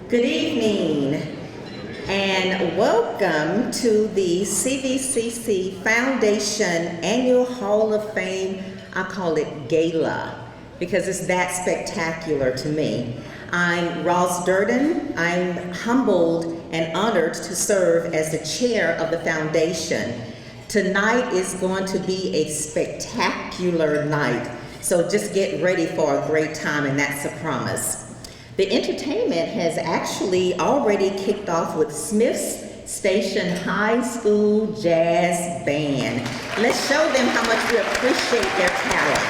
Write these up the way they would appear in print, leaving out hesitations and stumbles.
Good evening and welcome to the CVCC Foundation Annual Hall of Fame. I call it Gala because it's that spectacular to me. I'm DURDEN. I'm humbled and honored to serve as the chair of the foundation. Tonight is going to be a spectacular night, so just get ready for a great time, and that's a promise. The entertainment has actually already kicked off with Smith's Station High School Jazz Band. Let's show them how much we appreciate their talent.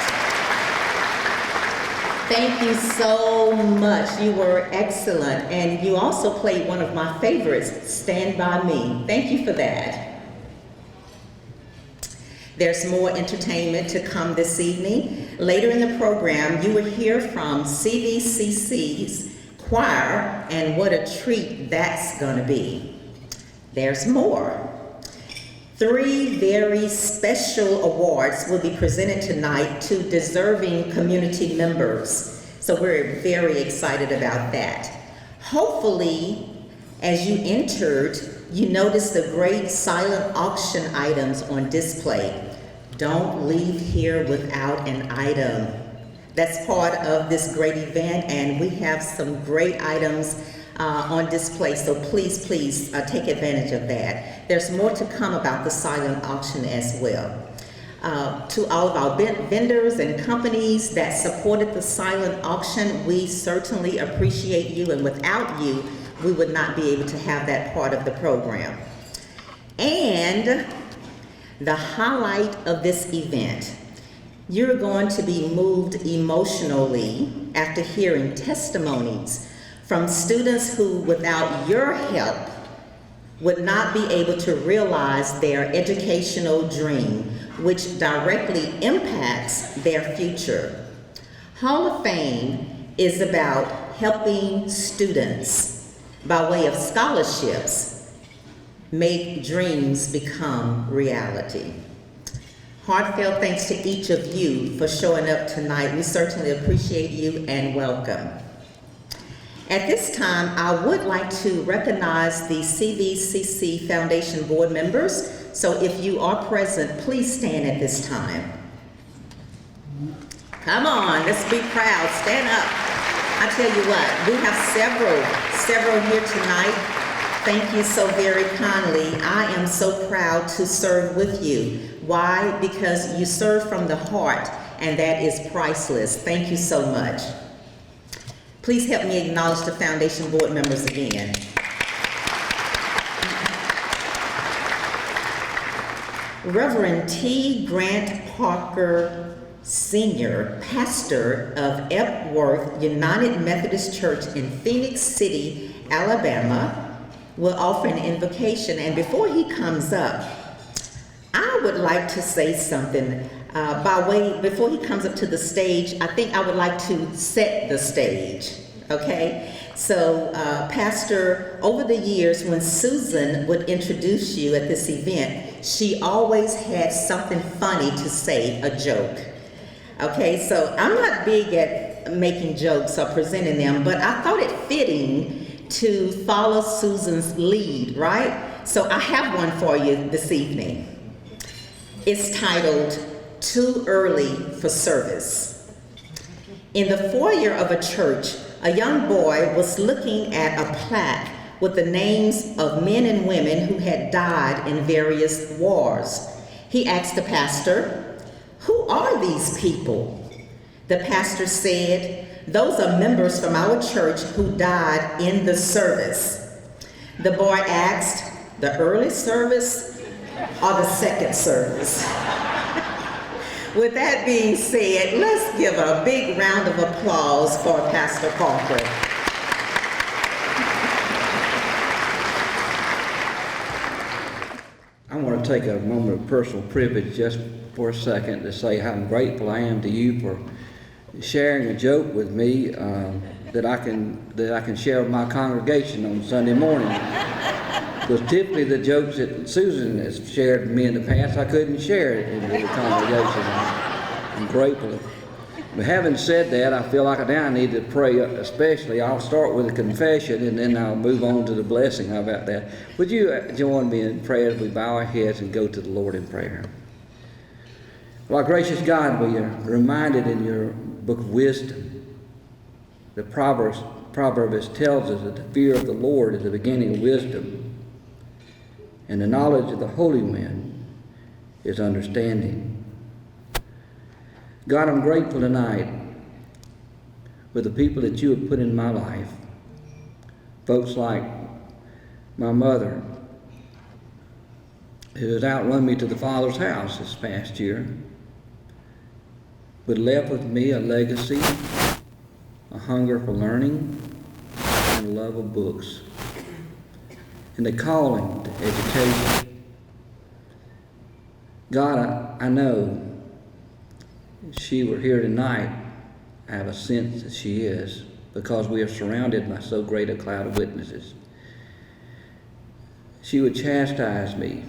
Thank you so much. You were excellent. And you also played one of my favorites, Stand By Me. Thank you for that. There's more entertainment to come this evening. Later in the program, you will hear from CVCC's choir, and what a treat that's gonna be. There's more. 3 very special awards will be presented tonight to deserving community members. So we're very excited about that. Hopefully, as you entered, you noticed the great silent auction items on display. Don't leave here without an item. That's part of this great event, and we have some great items on display, so please take advantage of that. There's more to come about the silent auction as well. To all of our vendors and companies that supported the silent auction, we certainly appreciate you, and without you, we would not be able to have that part of the program. And the highlight of this event, you're going to be moved emotionally after hearing testimonies from students who, without your help, would not be able to realize their educational dream, which directly impacts their future. Hall of Fame is about helping students, by way of scholarships, make dreams become reality. Heartfelt thanks to each of you for showing up tonight. We certainly appreciate you and welcome. At this time, I would like to recognize the CVCC Foundation board members. So if you are present, please stand at this time. Come on, let's be proud, stand up. I tell you what, we have several here tonight. Thank you so very kindly. I am so proud to serve with you. Why? Because you serve from the heart, and that is priceless. Thank you so much. Please help me acknowledge the foundation board members again. Reverend T. Grant Parker Sr., pastor of Epworth United Methodist Church in Phoenix City, Alabama, will offer an invocation. And before he comes up, I would like to say something before he comes up to the stage. I think I would like to set the stage, okay? So, Pastor, over the years when Susan would introduce you at this event, she always had something funny to say, a joke. Okay, so I'm not big at making jokes or presenting them, but I thought it fitting to follow Susan's lead, right? So I have one for you this evening. It's titled, Too Early for Service. In the foyer of a church, a young boy was looking at a plaque with the names of men and women who had died in various wars. He asked the pastor, "Who are these people?" The pastor said, "Those are members from our church who died in the service." The boy asked, "The early service or the second service?" With that being said, let's give a big round of applause for Pastor Parker. I want to take a moment of personal privilege just for a second to say how grateful I am to you for sharing a joke with me that I can share with my congregation on Sunday morning. Because typically the jokes that Susan has shared with me in the past, I couldn't share it in the congregation. I'm grateful But having said that, I feel like now I need to pray especially. I'll start with a confession and then I'll move on to the blessing. How about that? Would you join me in prayer as we bow our heads and go to the Lord in prayer? Well, our gracious God, we are reminded in your book of wisdom, the Proverbs tells us that the fear of the Lord is the beginning of wisdom, and the knowledge of the Holy One is understanding. God, I'm grateful tonight for the people that you have put in my life. Folks like my mother, who has outrun me to the Father's house this past year, but left with me a legacy, a hunger for learning, and a love of books, and a calling to education. God, I know if she were here tonight, I have a sense that she is, because we are surrounded by so great a cloud of witnesses. She would chastise me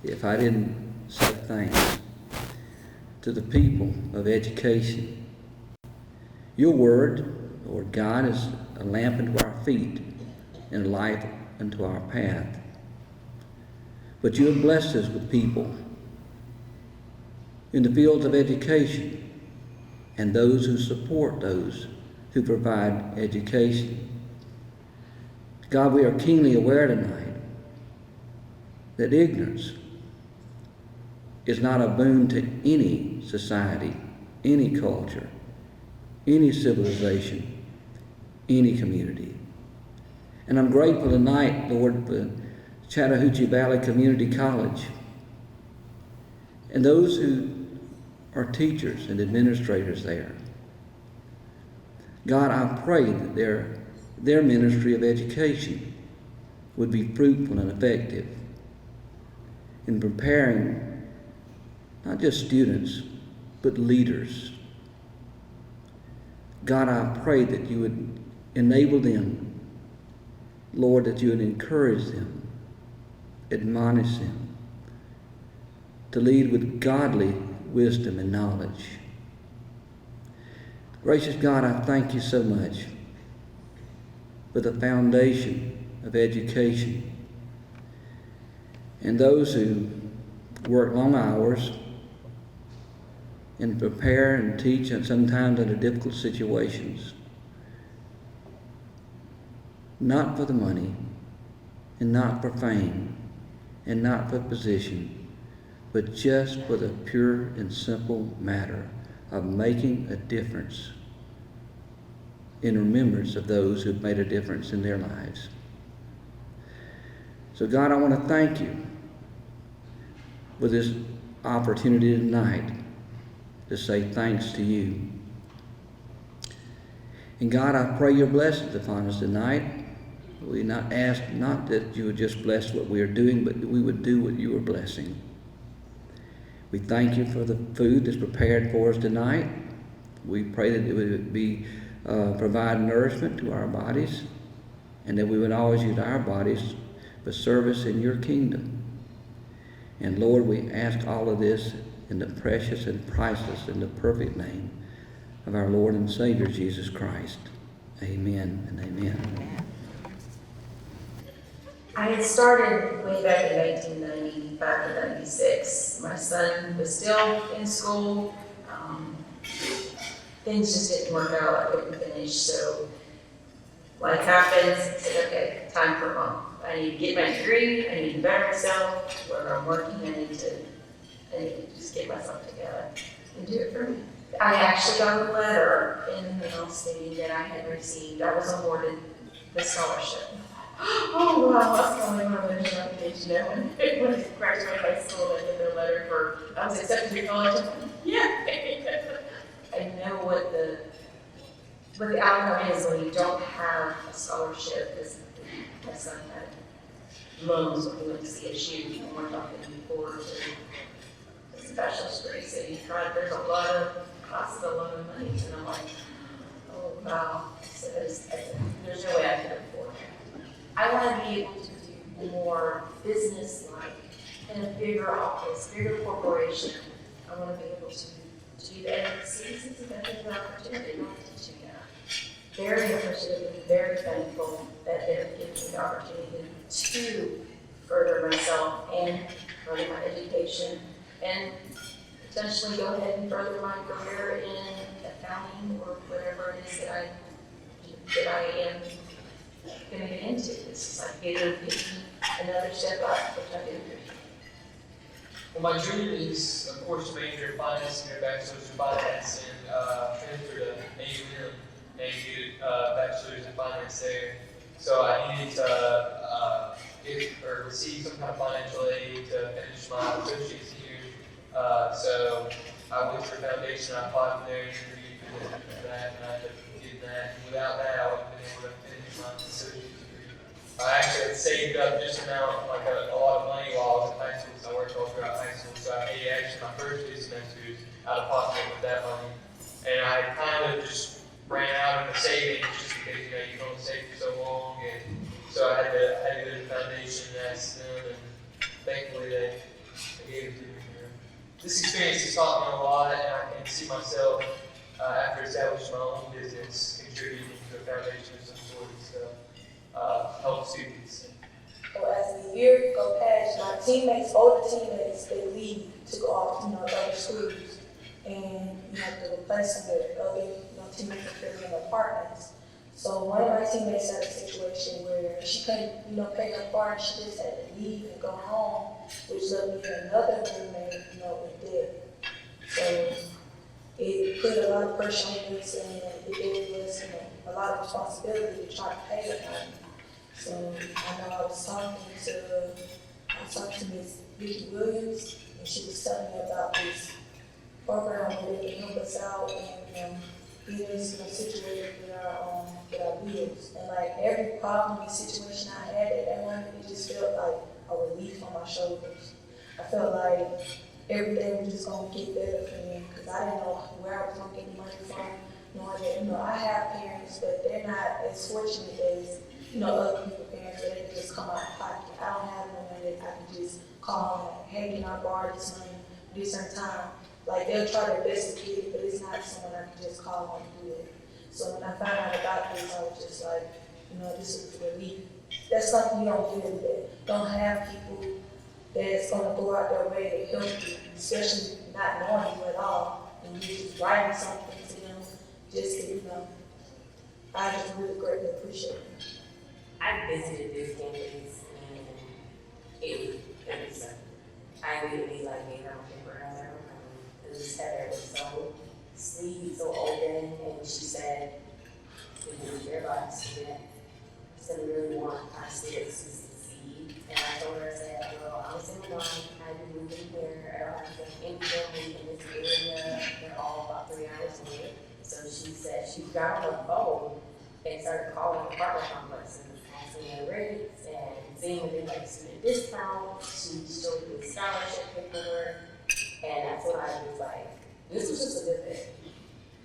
if I didn't say thanks to the people of education. Your word, Lord God, is a lamp unto our feet and a light unto our path. But you have blessed us with people in the fields of education and those who support those who provide education. God, we are keenly aware tonight that ignorance is not a boon to any society, any culture, any civilization, any community. And I'm grateful tonight, Lord, for Chattahoochee Valley Community College and those who are teachers and administrators there. God, I pray that their ministry of education would be fruitful and effective in preparing not just students, but leaders. God, I pray that you would enable them, Lord, that you would encourage them, admonish them to lead with godly wisdom and knowledge. Gracious God, I thank you so much for the foundation of education and those who work long hours and prepare and teach, and sometimes under difficult situations, not for the money and not for fame and not for position, but just for the pure and simple matter of making a difference in remembrance of those who've made a difference in their lives. So God, I want to thank you for this opportunity tonight to say thanks to you. And God, I pray your blessings upon us tonight. We not ask not that you would just bless what we are doing, but that we would do what you are blessing. We thank you for the food that's prepared for us tonight. We pray that it would be provide nourishment to our bodies, and that we would always use our bodies for service in your kingdom. And Lord, we ask all of this in the precious and priceless and the perfect name of our Lord and Savior, Jesus Christ. Amen and amen. I had started way back in 1995 to 96. My son was still in school. Things just didn't work out. I couldn't finish. So, like happens, I said, okay, time for mom. I need to get my degree. I need to better myself. Where I'm working, I need to just get myself together and do it for me. I actually got a letter in the mail stating that I had received, I was awarded the scholarship. Oh, wow, that's the only one of those applications, you know, when I graduated high school, I did a letter for, I was accepted to college. Yeah. I know what the outcome is when you don't have a scholarship, because my son had loans when he went to CSU, and we're talking before to his bachelor's degree, so you tried, there's a lot of costs, a lot of money, and I'm like, oh, wow, so there's no way I could afford it. I want to be able to do more business-like in a bigger office, bigger corporation. I want to be able to to do that. And CVCC has been an opportunity not to teach me that. Very appreciative and very thankful that they're giving me the opportunity to further myself and further my education and potentially go ahead and further my career in accounting or whatever it is that I am going to get into. It's like getting another step up, which I do appreciate. Well, my dream is, of course, to major in finance and get a bachelor's in finance and transfer to ALUMNI and get a bachelor's in finance there. So I needed to get or receive some kind of financial aid to finish my associate's here. So I went through foundation, I applied for their interview for that, and I did that. And without that, I wouldn't have been able to finish my associate's degree. I actually had saved up just amount, like a lot of money while I was in high school, so I worked all throughout high school. So I paid actually my first 2 semesters out of pocket with that money. And I kind of just ran out of the savings just because, you know, you can only save for so long. And so I had to go to the foundation and ask them, and thankfully they gave it to me. This experience has taught me a lot, and I can see myself, after establishing my own business, contributing to a foundation of some sort. So, help students. So as the year go past, my teammates, older teammates, they leave to go off, you know, to other schools. And you have to replace them with other, you know, teammates that are in apartments. So one of my teammates had a situation where she couldn't, you know, pay her part, she just had to leave and go home, which left me and another roommate, you know, in debt. So it put a lot of pressure on us, and it gave us, you know, a lot of responsibility to try to pay the money. So I know I was talking to Ms. Vicki Williams, and she was telling me about this program where they can help us out and get us, you know, situated with our bills. And like every problem and situation I had at that moment, it just felt like a relief on my shoulders. I felt like everything was just gonna get better for me because I didn't know where I was gonna get the money from. Knowing that, you know, I have parents, but they're not as fortunate as, you know, other people's parents where they can just come out of pocket. I don't have no money that I can just call and, hey, can I borrow this money at this certain time? Like, they'll try their best to get it, but it's not someone I can just call on and do it. So when I found out about this, I was just like, you know, this is a relief. That's something you don't get every day. Don't have people that's gonna go out their way to help you, especially not knowing you at all, and you just writing something to them just to, you know, I just really greatly appreciate it. I visited this campus and it was I immediately like gave her a paper on there. It was Heather was so sweet, so open, and she said, "We need your advice student. So we really want our students to succeed." And I told her, I said, "Well, I'm a single mom. I've been moving here. I don't have any family in this area. They're all about 3 hours away." So she said she got on her phone and started calling apartment complexes, asking their rates and seeing if they like student discounts. She showed me scholarship paperwork, and that's when I was like, this was just a good fit.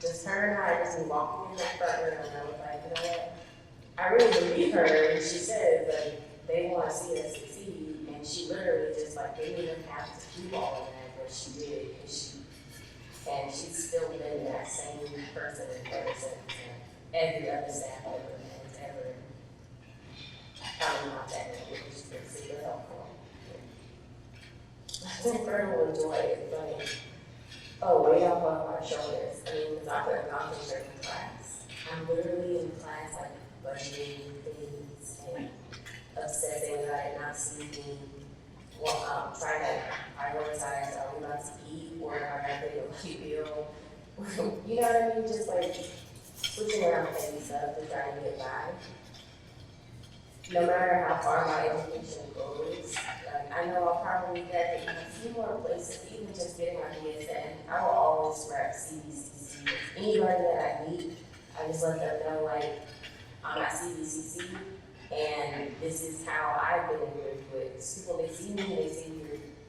Just her and I just walking in that front room, and I was like, you know what? I really believe her, and she said that they want to see us succeed, and she literally just like didn't even have to do all of that, but she did, and she's still been that same person ever since. Every other staff member has ever not that way, which has been super helpful. I think Colonel enjoy it, like, oh, way up on my shoulders. I mean, because I could have gone to certain class. I'm literally in class, like, budgeting things and obsessing that I did not sleeping. Well, trying to prioritize, are we about to eat, or are I going to keep bill? You know what I mean? Just like switching around petty stuff to try to get by. No matter how far my education goes, like, I know I'll probably get in a few more places, even just getting my BSN. I will always rep CVCC. Anybody that I meet, I just let them know, like, I'm at CVCC, and this is how I've been able to do it. People, they see me, they see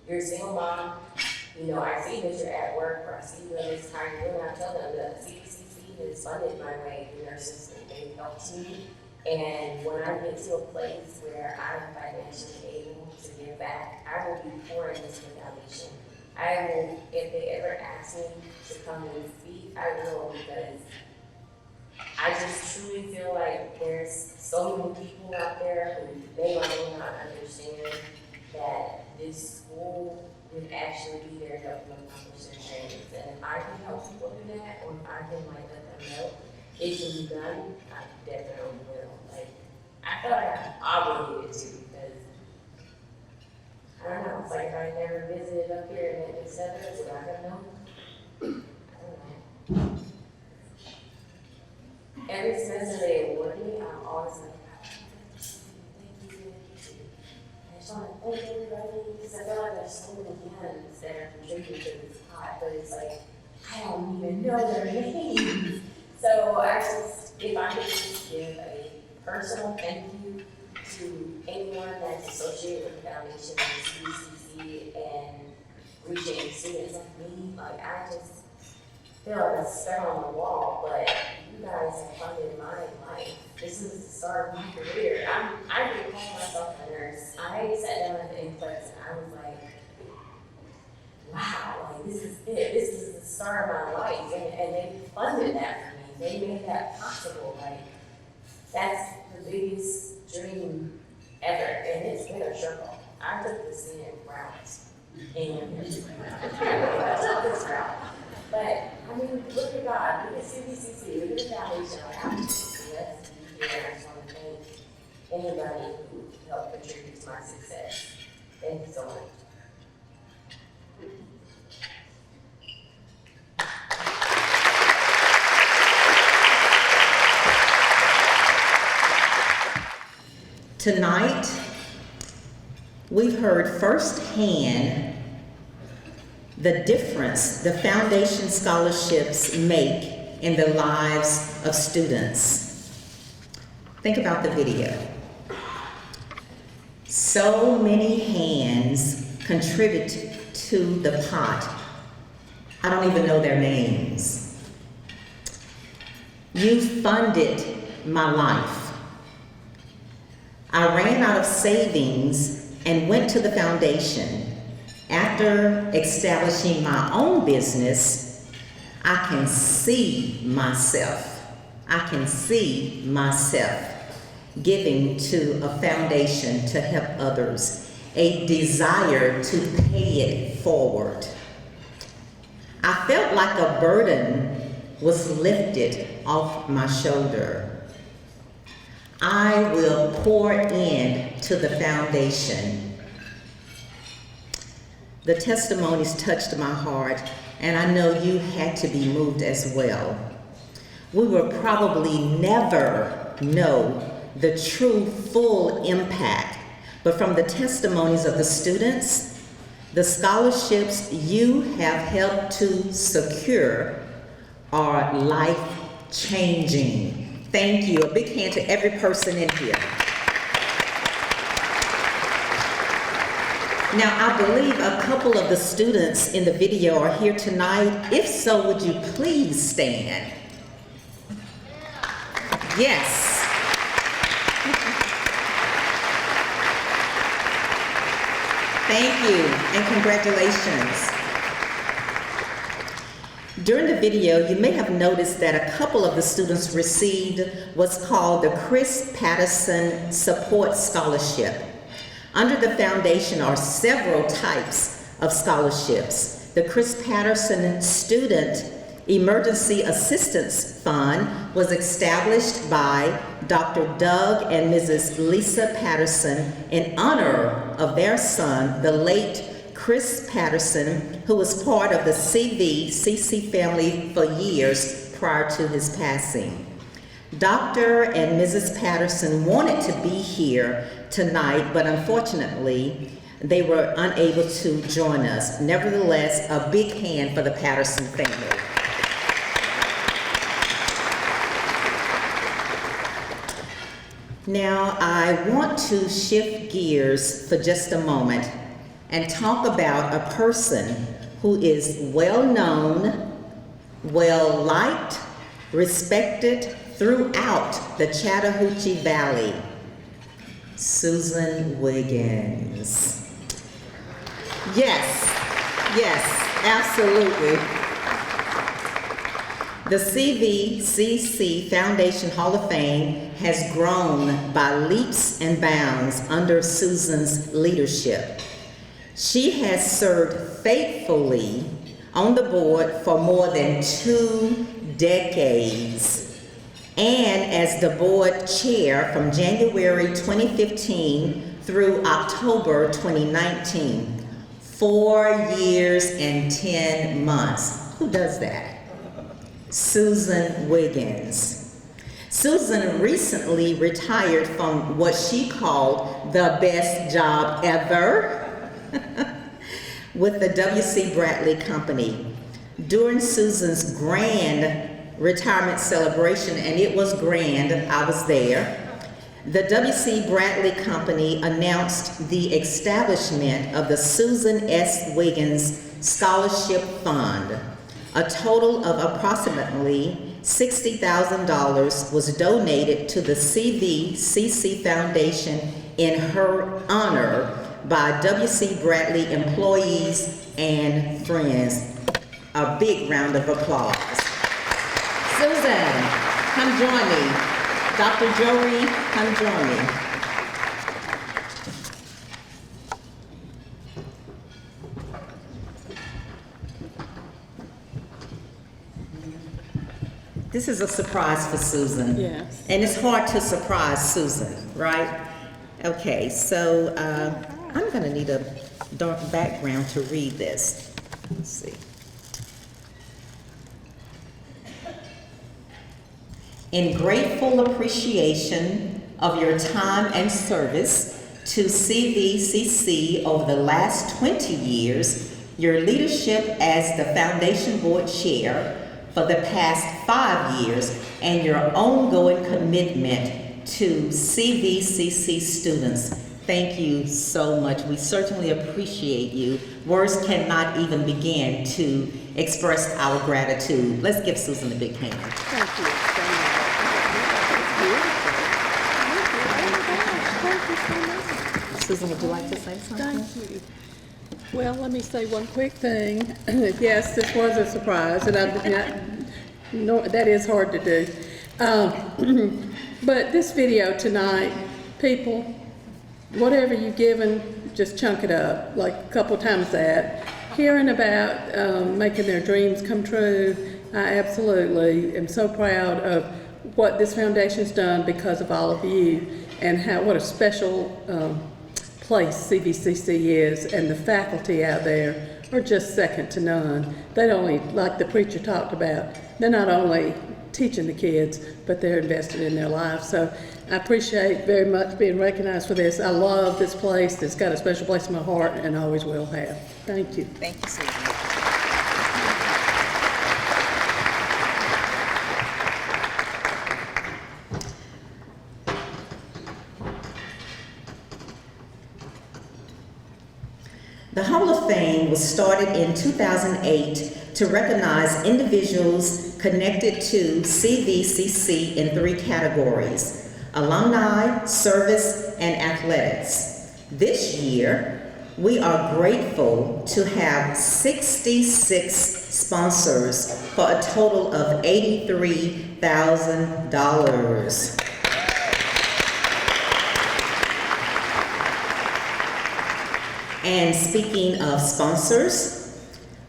you're a single mom. You know, I see that you're at work, or I see that it's time to do, and I tell them that CVCC has funded my way through their system. They've helped me. And when I get to a place where I'm financially able to give back, I will be pouring into the foundation. I will, if they ever ask me to come and speak, I will, because I just truly feel like there's so many people out there who may or may not understand that this school would actually be there to help them accomplish their dreams. And if I can help people do that, or if I can like let them know it can be done, I definitely will. Like, I feel like I'm obligated to, because I don't know, it's like if I never visited up here and et cetera, would I have known? I don't know. Every semester they award me, I'm always like, thank you. I just want to thank everybody, because I feel like there's so many hands that are contributing to this pot, but it's like, I don't even know their names. So I just, if I could just give a personal thank you to anyone that's associated with the foundation of the CVCC and reaching students like me, like I just feel like a speck on the wall, but you guys have funded my life. This is the start of my career. I can call myself a nurse. I sat down at the NCLEX and I was like, wow, like this is it. This is the start of my life. And they funded that for me. They made that possible. Like, that's the biggest dream ever. And it's been a struggle. I took the scenic route. And I took this route. But, I mean, look at God, look at CVCC, look at the foundation, like, I'm just blessed to be here. I just want to thank anybody who helped contribute to my success. Thank you so much. Tonight, we've heard firsthand the difference the foundation scholarships make in the lives of students. Think about the video. So many hands contribute to the pot. I don't even know their names. You funded my life. I ran out of savings and went to the foundation. After establishing my own business, I can see myself giving to a foundation to help others, a desire to pay it forward. I felt like a burden was lifted off my shoulder. I will pour in to the foundation. The testimonies touched my heart, and I know you had to be moved as well. We will probably never know the true full impact, but from the testimonies of the students, the scholarships you have helped to secure are life-changing. Thank you. A big hand to every person in here. Now, I believe a couple of the students in the video are here tonight. If so, would you please stand? Yes. Thank you, and congratulations. During the video, you may have noticed that a couple of the students received what's called the Chris Patterson Support Scholarship. Under the foundation are several types of scholarships. The Chris Patterson Student Emergency Assistance Fund was established by Dr. Doug and Mrs. Lisa Patterson in honor of their son, the late Chris Patterson, who was part of the CVCC family for years prior to his passing. Dr. and Mrs. Patterson wanted to be here tonight, but unfortunately, they were unable to join us. Nevertheless, a big hand for the Patterson family. Now, I want to shift gears for just a moment and talk about a person who is well known, well liked, respected throughout the Chattahoochee Valley, Susan Wiggins. Yes, Yes, absolutely. The CVCC Foundation Hall of Fame has grown by leaps and bounds under Susan's leadership. She has served faithfully on the board for more than 2 decades, and as the board chair from January 2015 through October 2019. 4 years and 10 months. Who does that? Susan Wiggins. Susan recently retired from what she called the best job ever with the W.C. Bradley Company. During Susan's grand retirement celebration, and it was grand, I was there, the W.C. Bradley Company announced the establishment of the Susan S. Wiggins Scholarship Fund. A total of approximately $60,000 was donated to the CVCC Foundation in her honor by W.C. Bradley employees and friends. A big round of applause. Susan, come join me. Dr. Jory, come join me. This is a surprise for Susan. Yes. And it's hard to surprise Susan, right? Okay, so I'm gonna need a dark background to read this. Let's see. In grateful appreciation of your time and service to CVCC over the last 20 years, your leadership as the Foundation Board Chair for the past 5 years, and your ongoing commitment to CVCC students. Thank you so much. We certainly appreciate you. Words cannot even begin to express our gratitude. Let's give Susan a big hand. Thank you so much. Susan, would you like to say something? Thank you. Well, let me say one quick thing. Yes, this was a surprise, and that is hard to do. But this video tonight, people, whatever you've given, just chunk it up, like a couple times that. Hearing about making their dreams come true, I absolutely am so proud of what this foundation's done because of all of you, and what a special place CVCC is, and the faculty out there are just second to none. They don't only, like the preacher talked about, they're not only teaching the kids, but they're invested in their lives. So I appreciate very much being recognized for this. I love this place. It's got a special place in my heart and always will have. Thank you. Thank you, Susan. The Hall of Fame was started in 2008 to recognize individuals connected to CVCC in 3 categories: alumni, service, and athletics. This year, we are grateful to have 66 sponsors for a total of $83,000. And speaking of sponsors,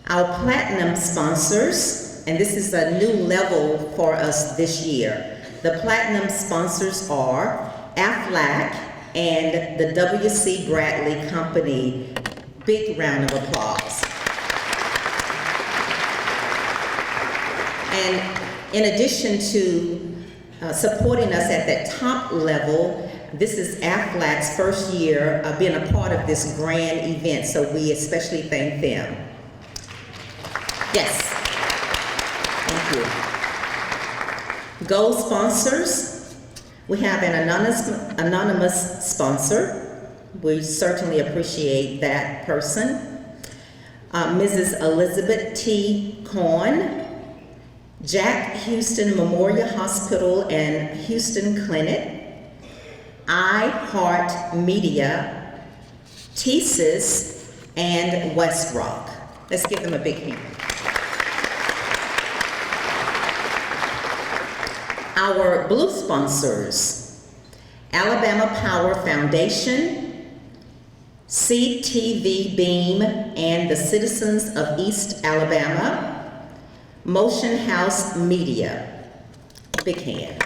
our platinum sponsors, and this is a new level for us this year. The platinum sponsors are AFLAC and the W.C. Bradley Company. Big round of applause. And in addition to supporting us at that top level, this is AFLAC's first year being a part of this grand event, so we especially thank them. Yes. Thank you. Gold sponsors. We have an anonymous sponsor. We certainly appreciate that person. Mrs. Elizabeth T. Cohn, Jack Houston Memorial Hospital and Houston Clinic, iHeart Media, TSIS, and West Rock. Let's give them a big hand. Our blue sponsors, Alabama Power Foundation, CTV Beam and the Citizens of East Alabama, Motion House Media. Big hand.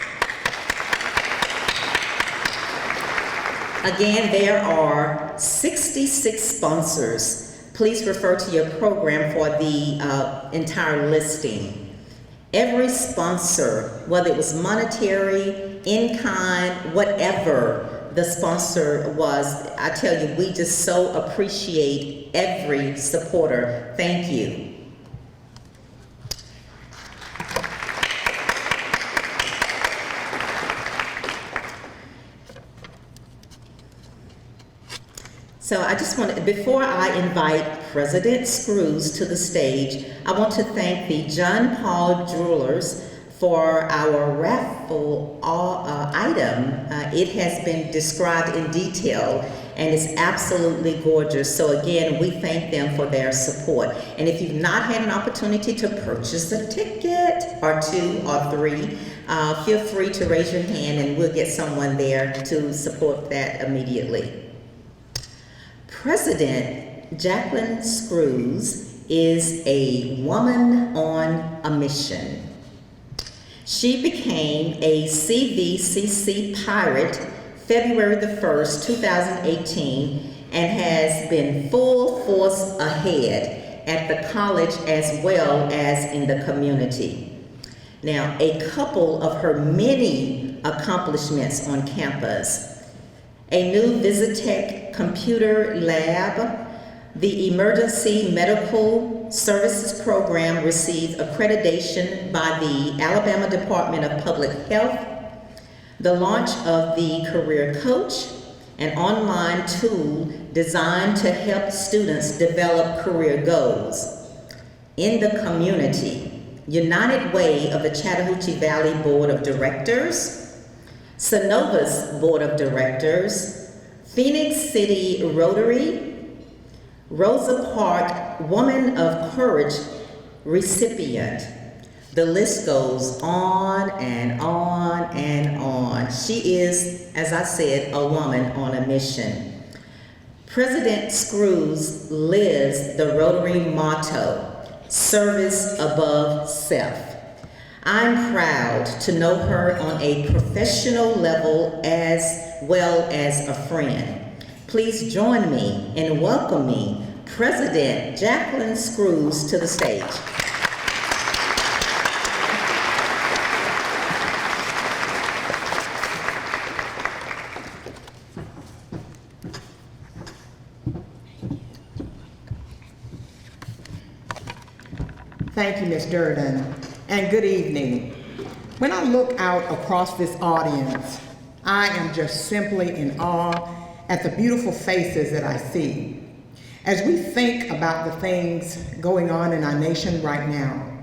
Again, there are 66 sponsors. Please refer to your program for the entire listing. Every sponsor, whether it was monetary, in kind, whatever the sponsor was, I tell you, we just so appreciate every supporter. Thank you. So I just want to, before I invite President Screws to the stage, I want to thank the John Paul Jewelers for our raffle item. It has been described in detail and it's absolutely gorgeous. So again, we thank them for their support. And if you've not had an opportunity to purchase a ticket or 2 or 3, feel free to raise your hand and we'll get someone there to support that immediately. President Jacqueline Screws is a woman on a mission. She became a CVCC pirate February the 1st, 2018, and has been full force ahead at the college as well as in the community. Now, a couple of her many accomplishments on campus: a new Visitech computer lab, the Emergency Medical Services Program received accreditation by the Alabama Department of Public Health, the launch of the Career Coach, an online tool designed to help students develop career goals. In the community, United Way of the Chattahoochee Valley Board of Directors, Synovus Board of Directors, Phoenix City Rotary, Rosa Park Woman of Courage recipient. The list goes on and on and on. She is, as I said, a woman on a mission. President Screws lives the Rotary motto, service above self. I'm proud to know her on a professional level as well as a friend. Please join me in welcoming President Jacqueline Screws to the stage. Thank you, Ms. Durden, and good evening. When I look out across this audience, I am just simply in awe at the beautiful faces that I see. As we think about the things going on in our nation right now,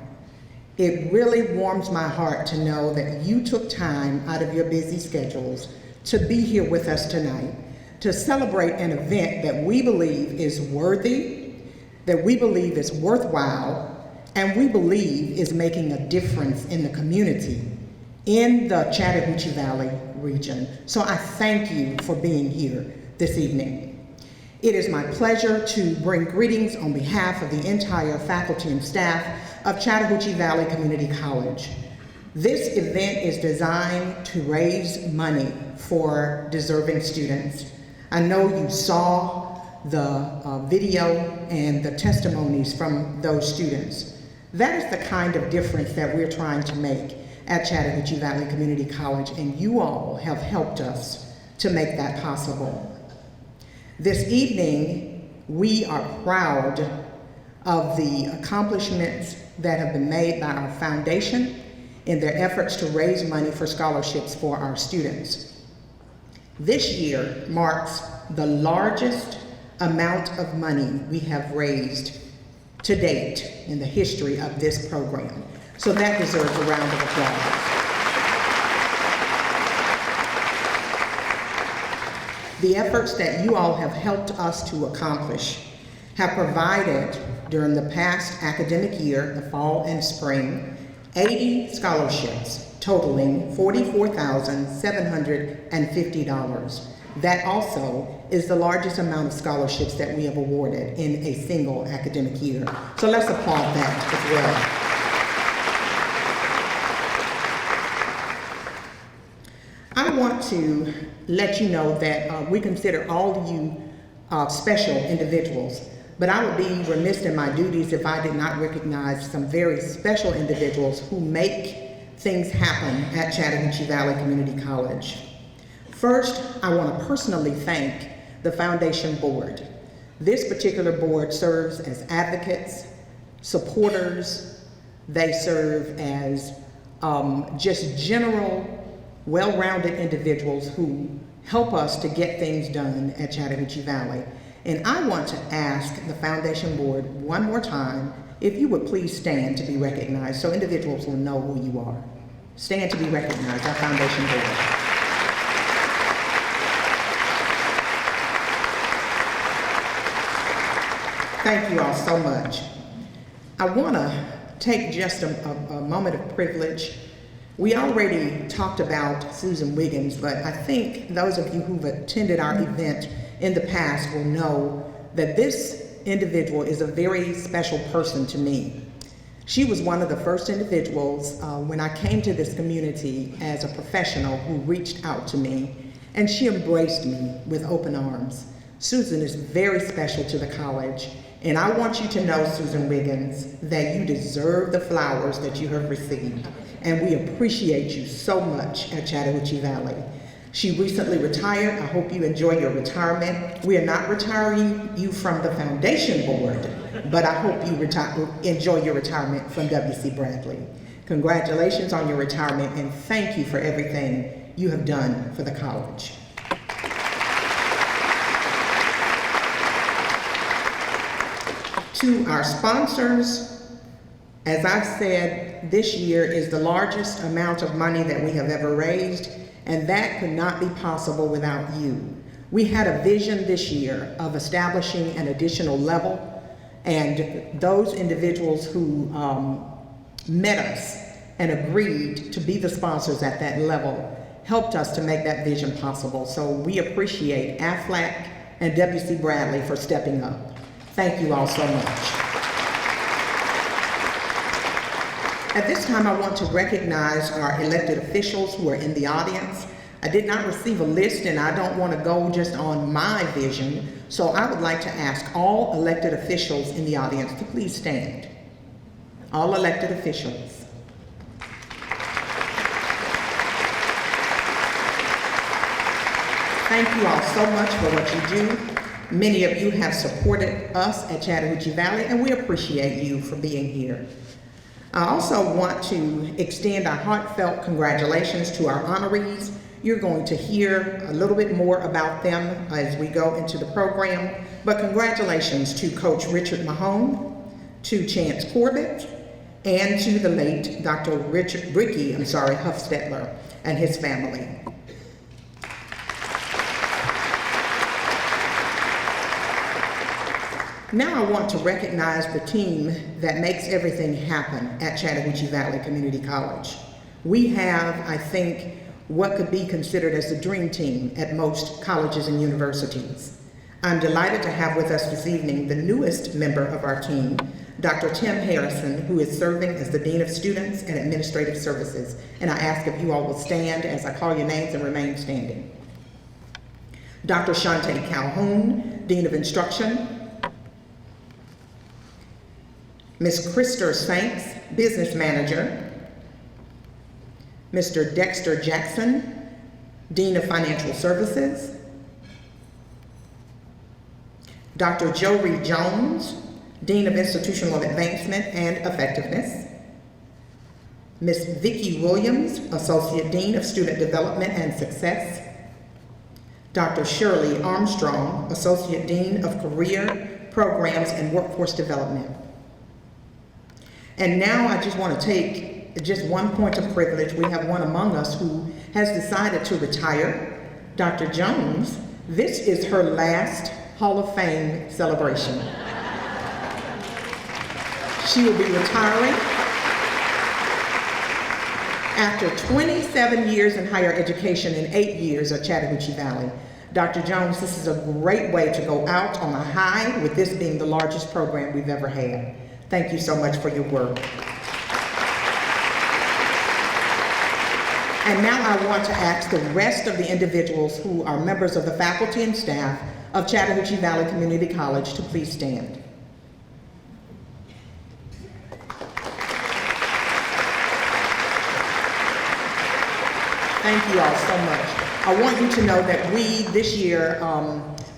it really warms my heart to know that you took time out of your busy schedules to be here with us tonight to celebrate an event that we believe is worthy, that we believe is worthwhile, and we believe is making a difference in the community in the Chattahoochee Valley region. So I thank you for being here this evening. It is my pleasure to bring greetings on behalf of the entire faculty and staff of Chattahoochee Valley Community College. This event is designed to raise money for deserving students. I know you saw the video and the testimonies from those students. That is the kind of difference that we're trying to make at Chattahoochee Valley Community College, and you all have helped us to make that possible. This evening, we are proud of the accomplishments that have been made by our foundation in their efforts to raise money for scholarships for our students. This year marks the largest amount of money we have raised to date in the history of this program. So that deserves a round of applause. The efforts that you all have helped us to accomplish have provided during the past academic year, the fall and spring, 80 scholarships totaling $44,750. That also is the largest amount of scholarships that we have awarded in a single academic year. So let's applaud that as well. I want to let you know that we consider all of you special individuals, but I would be remiss in my duties if I did not recognize some very special individuals who make things happen at Chattahoochee Valley Community College. First, I want to personally thank the Foundation Board. This particular board serves as advocates, supporters. They serve as just general, well-rounded individuals who help us to get things done at Chattahoochee Valley. And I want to ask the Foundation Board one more time if you would please stand to be recognized so individuals will know who you are. Stand to be recognized, our Foundation Board. Thank you all so much. I want to take just a moment of privilege. We already talked about Susan Wiggins, but I think those of you who've attended our event in the past will know that this individual is a very special person to me. She was one of the first individuals when I came to this community as a professional who reached out to me, and she embraced me with open arms. Susan is very special to the college, and I want you to know, Susan Wiggins, that you deserve the flowers that you have received, and we appreciate you so much at Chattahoochee Valley. She recently retired. I hope you enjoy your retirement. We are not retiring you from the Foundation Board, but I hope you enjoy your retirement from W.C. Bradley. Congratulations on your retirement, and thank you for everything you have done for the college. To our sponsors, as I said, this year is the largest amount of money that we have ever raised, and that could not be possible without you. We had a vision this year of establishing an additional level, and those individuals who met us and agreed to be the sponsors at that level helped us to make that vision possible. So we appreciate AFLAC and W.C. Bradley for stepping up. Thank you all so much. At this time, I want to recognize our elected officials who are in the audience. I did not receive a list, and I don't want to go just on my vision, so I would like to ask all elected officials in the audience to please stand. All elected officials. Thank you all so much for what you do. Many of you have supported us at Chattahoochee Valley, and we appreciate you for being here. I also want to extend our heartfelt congratulations to our honorees. You're going to hear a little bit more about them as we go into the program, but congratulations to Coach Richard Mahone, to Chance Corbett, and to the late Dr. Ricky Huffstetler and his family. Now I want to recognize the team that makes everything happen at Chattahoochee Valley Community College. We have, I think, what could be considered as the dream team at most colleges and universities. I'm delighted to have with us this evening the newest member of our team, Dr. Tim Harrison, who is serving as the Dean of Students and Administrative Services. And I ask if you all will stand as I call your names and remain standing. Dr. Shante Calhoun, Dean of Instruction. Ms. Krister Saints, Business Manager. Mr. Dexter Jackson, Dean of Financial Services. Dr. Joe Reed Jones, Dean of Institutional Advancement and Effectiveness. Ms. Vicki Williams, Associate Dean of Student Development and Success. Dr. Shirley Armstrong, Associate Dean of Career Programs and Workforce Development. And now I just want to take just one point of privilege. We have one among us who has decided to retire, Dr. Jones. This is her last Hall of Fame celebration. She will be retiring after 27 years in higher education and 8 years at Chattahoochee Valley. Dr. Jones, this is a great way to go out on a high, with this being the largest program we've ever had. Thank you so much for your work. And now I want to ask the rest of the individuals who are members of the faculty and staff of Chattahoochee Valley Community College to please stand. Thank you all so much. I want you to know that we, this year,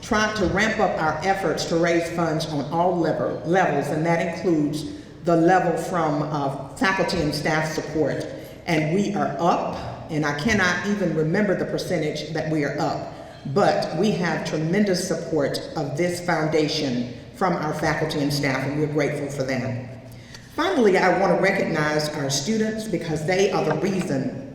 tried to ramp up our efforts to raise funds on all levels, and that includes the level from faculty and staff support. And we are up, and I cannot even remember the percentage that we are up, but we have tremendous support of this foundation from our faculty and staff, and we're grateful for them. Finally, I want to recognize our students because they are the reason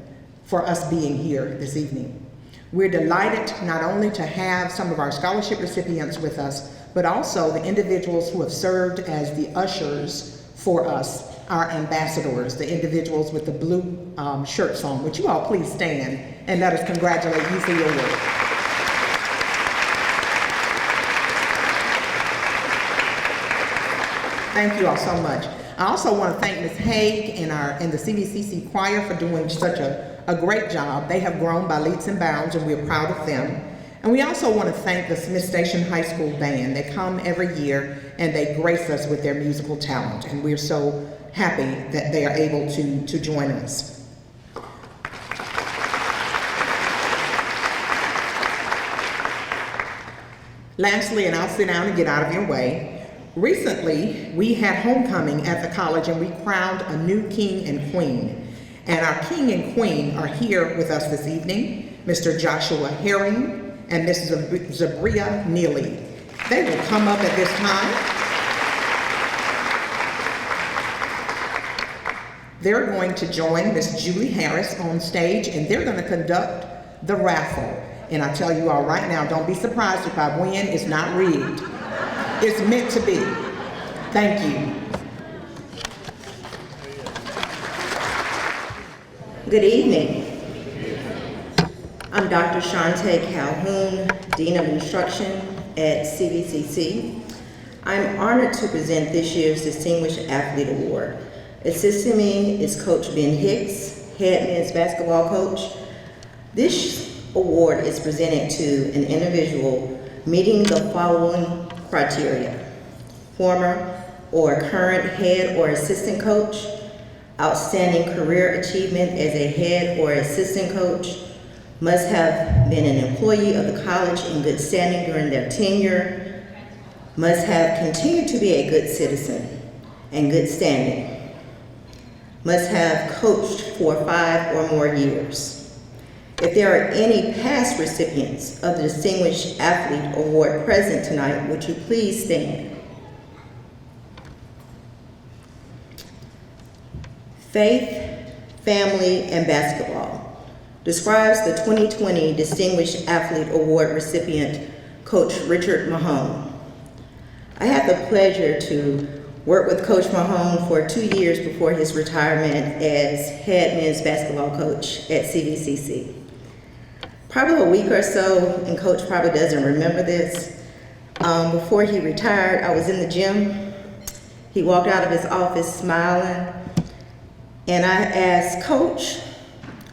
for us being here this evening. We're delighted not only to have some of our scholarship recipients with us, but also the individuals who have served as the ushers for us, our ambassadors, the individuals with the blue shirts on. Would you all please stand and let us congratulate you for your work. Thank you all so much. I also want to thank Ms. Haig and the CVCC choir for doing such a great job. They have grown by leaps and bounds, and we're proud of them. And we also want to thank the Smith Station High School Band. They come every year and they grace us with their musical talent, and we're so happy that they are able to join us. Lastly, and I'll sit down and get out of your way, recently we had homecoming at the college and we crowned a new king and queen. And our king and queen are here with us this evening, Mr. Joshua Herring and Mrs. Zabria Neely. They will come up at this time. They're going to join Miss Julie Harris on stage, and they're going to conduct the raffle. And I tell you all right now, don't be surprised if I win. It's not rigged. It's meant to be. Thank you. Good evening. I'm Dr. Shante Calhoun, Dean of Instruction at CVCC. I'm honored to present this year's Distinguished Athlete Award. Assisting me is Coach Ben Hicks, head men's basketball coach. This award is presented to an individual meeting the following criteria: former or current head or assistant coach, outstanding career achievement as a head or assistant coach, must have been an employee of the college in good standing during their tenure, must have continued to be a good citizen and good standing, must have coached for 5 or more years. If there are any past recipients of the Distinguished Athlete Award present tonight, would you please stand? Faith, family, and basketball describes the 2020 Distinguished Athlete Award recipient, Coach Richard Mahone. I had the pleasure to work with Coach Mahone for 2 years before his retirement as head men's basketball coach at CVCC. Probably a week or so, and Coach probably doesn't remember this, before he retired, I was in the gym. He walked out of his office smiling, and I asked, "Coach,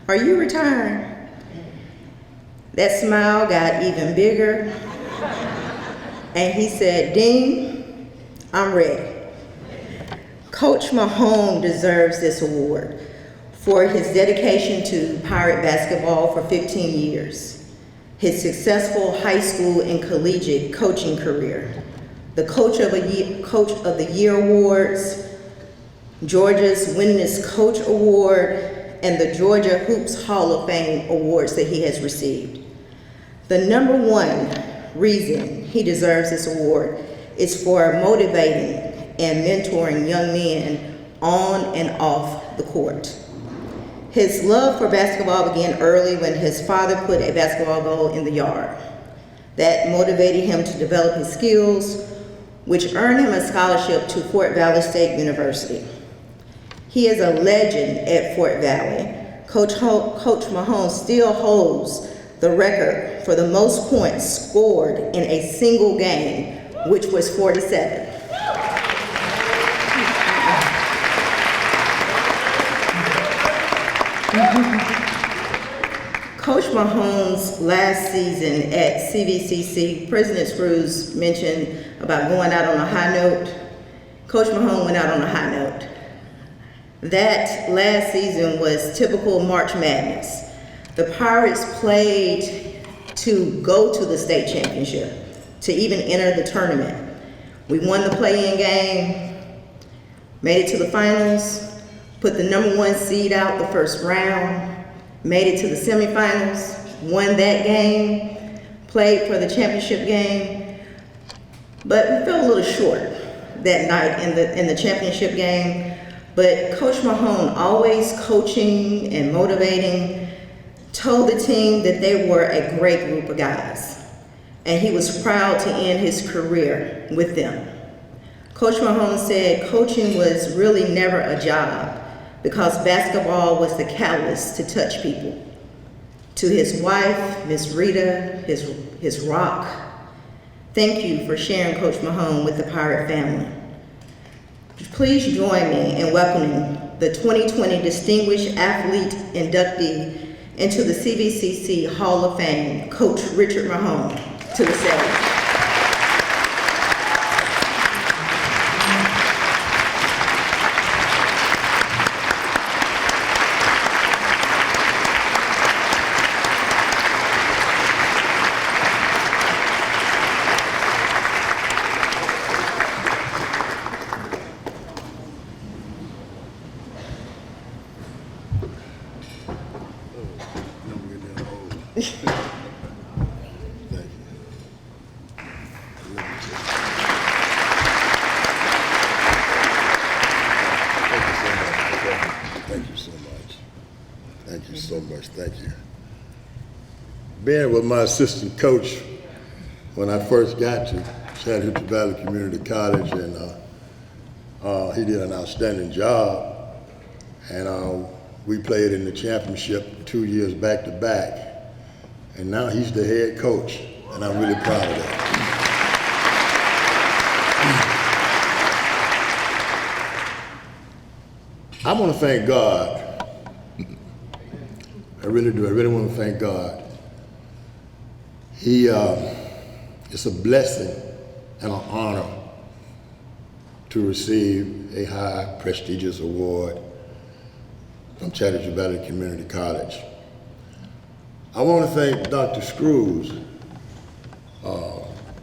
are you retiring?" That smile got even bigger, and he said, "Dean, I'm ready." Coach Mahone deserves this award for his dedication to Pirate basketball for 15 years, his successful high school and collegiate coaching career, the Coach of the Year awards, Georgia's Winningest Coach Award, and the Georgia Hoops Hall of Fame awards that he has received. The number one reason he deserves this award is for motivating and mentoring young men on and off the court. His love for basketball began early when his father put a basketball goal in the yard. That motivated him to develop his skills, which earned him a scholarship to Fort Valley State University. He is a legend at Fort Valley. Coach Mahone still holds the record for the most points scored in a single game, which was 47. Coach Mahone's last season at CVCC, President Screws mentioned about going out on a high note. Coach Mahone went out on a high note. That last season was typical March Madness. The Pirates played to go to the state championship, to even enter the tournament. We won the play-in game, made it to the finals, put the #1 seed out the first round, made it to the semifinals, won that game, played for the championship game, but we fell a little short that night in the championship game. But Coach Mahone, always coaching and motivating, told the team that they were a great group of guys, and he was proud to end his career with them. Coach Mahone said coaching was really never a job because basketball was the catalyst to touch people. To his wife, Miss Rita, his rock, thank you for sharing Coach Mahone with the Pirate family. Please join me in welcoming the 2020 Distinguished Athlete Inductee into the CVCC Hall of Fame, Coach Richard Mahone, to the stage. Thank you. Being with my assistant coach when I first got to Chattanooga Valley Community College, and he did an outstanding job. And we played in the championship 2 years back to back. And now he's the head coach, and I'm really proud of that. I want to thank God. I really do. I really want to thank God. It's a blessing and an honor to receive a high prestigious award from Chattanooga Valley Community College. I want to thank Dr. Screws,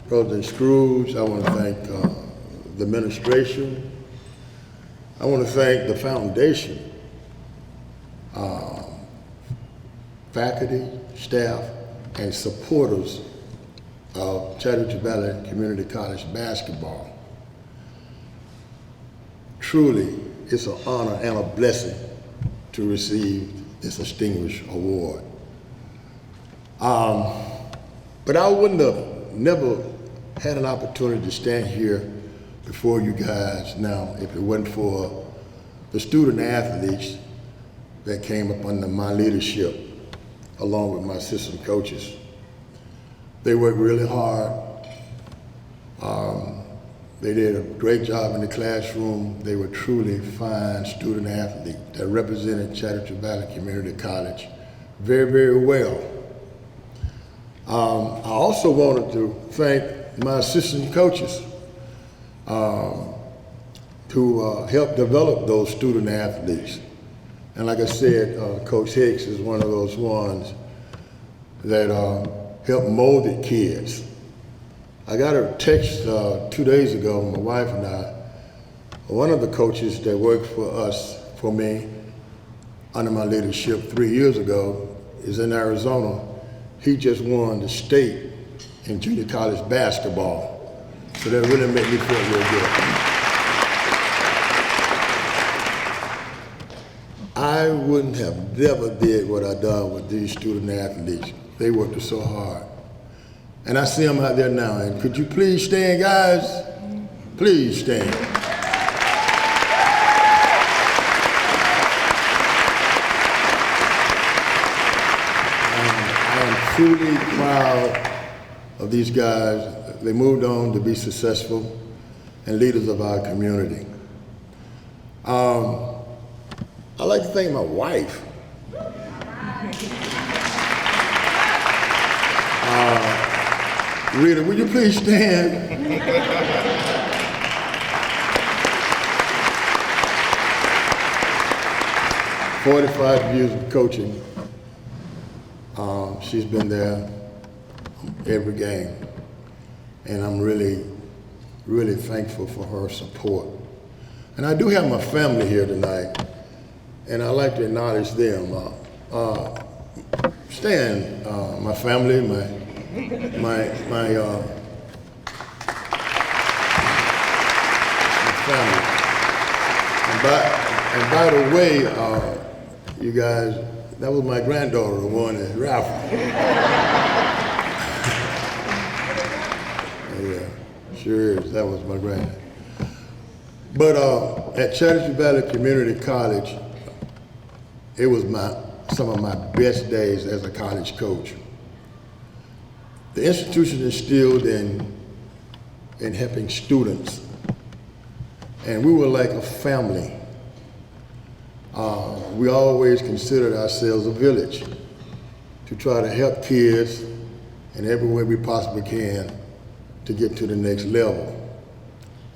President Screws. I want to thank the administration. I want to thank the foundation, faculty, staff, and supporters of Chattanooga Valley Community College basketball. Truly, it's an honor and a blessing to receive this distinguished award. But I wouldn't have never had an opportunity to stand here before you guys now if it wasn't for the student athletes that came up under my leadership along with my assistant coaches. They worked really hard. They did a great job in the classroom. They were truly fine student athletes that represented Chattanooga Valley Community College very, very well. I also wanted to thank my assistant coaches who helped develop those student athletes. And like I said, Coach Hicks is one of those ones that helped mold the kids. I got a text 2 days ago, my wife and I, one of the coaches that worked for me, under my leadership 3 years ago, is in Arizona. He just won the state in junior college basketball. So that really made me feel real good. I wouldn't have never did what I done with these student athletes. They worked so hard. And I see them out there now. And could you please stand, guys? Please stand. I am truly proud of these guys. They moved on to be successful and leaders of our community. I'd like to thank my wife. Rita, would you please stand? 45 years of coaching. She's been there every game. And I'm really, really thankful for her support. And I do have my family here tonight, and I'd like to acknowledge them. Stan, my family, my family. And by the way, you guys, that was my granddaughter, the one that's Ralph. Yeah, sure is. That was my granddad. But at Chattahoochee Valley Community College, it was some of my best days as a college coach. The institution instilled in helping students, and we were like a family. We always considered ourselves a village to try to help kids in every way we possibly can to get to the next level.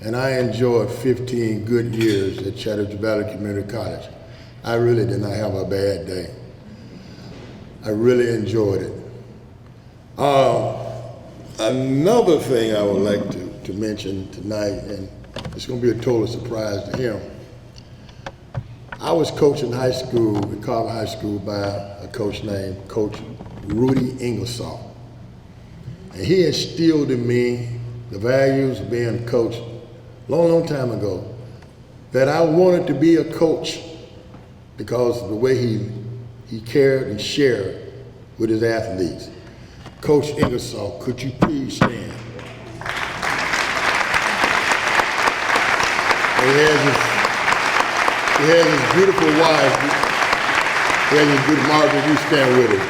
And I enjoyed 15 good years at Chattahoochee Valley Community College. I really did not have a bad day. I really enjoyed it. Another thing I would like to mention tonight, and it's going to be a total surprise to him. I was coached in high school, in Carver High School, by a coach named Coach Rudy Ingersoll. And he instilled in me the values of being a coach long time ago, that I wanted to be a coach because of the way he cared and shared with his athletes. Coach Ingersoll, could you please stand? He has his beautiful wife. He has his good Margaret. You stand with him.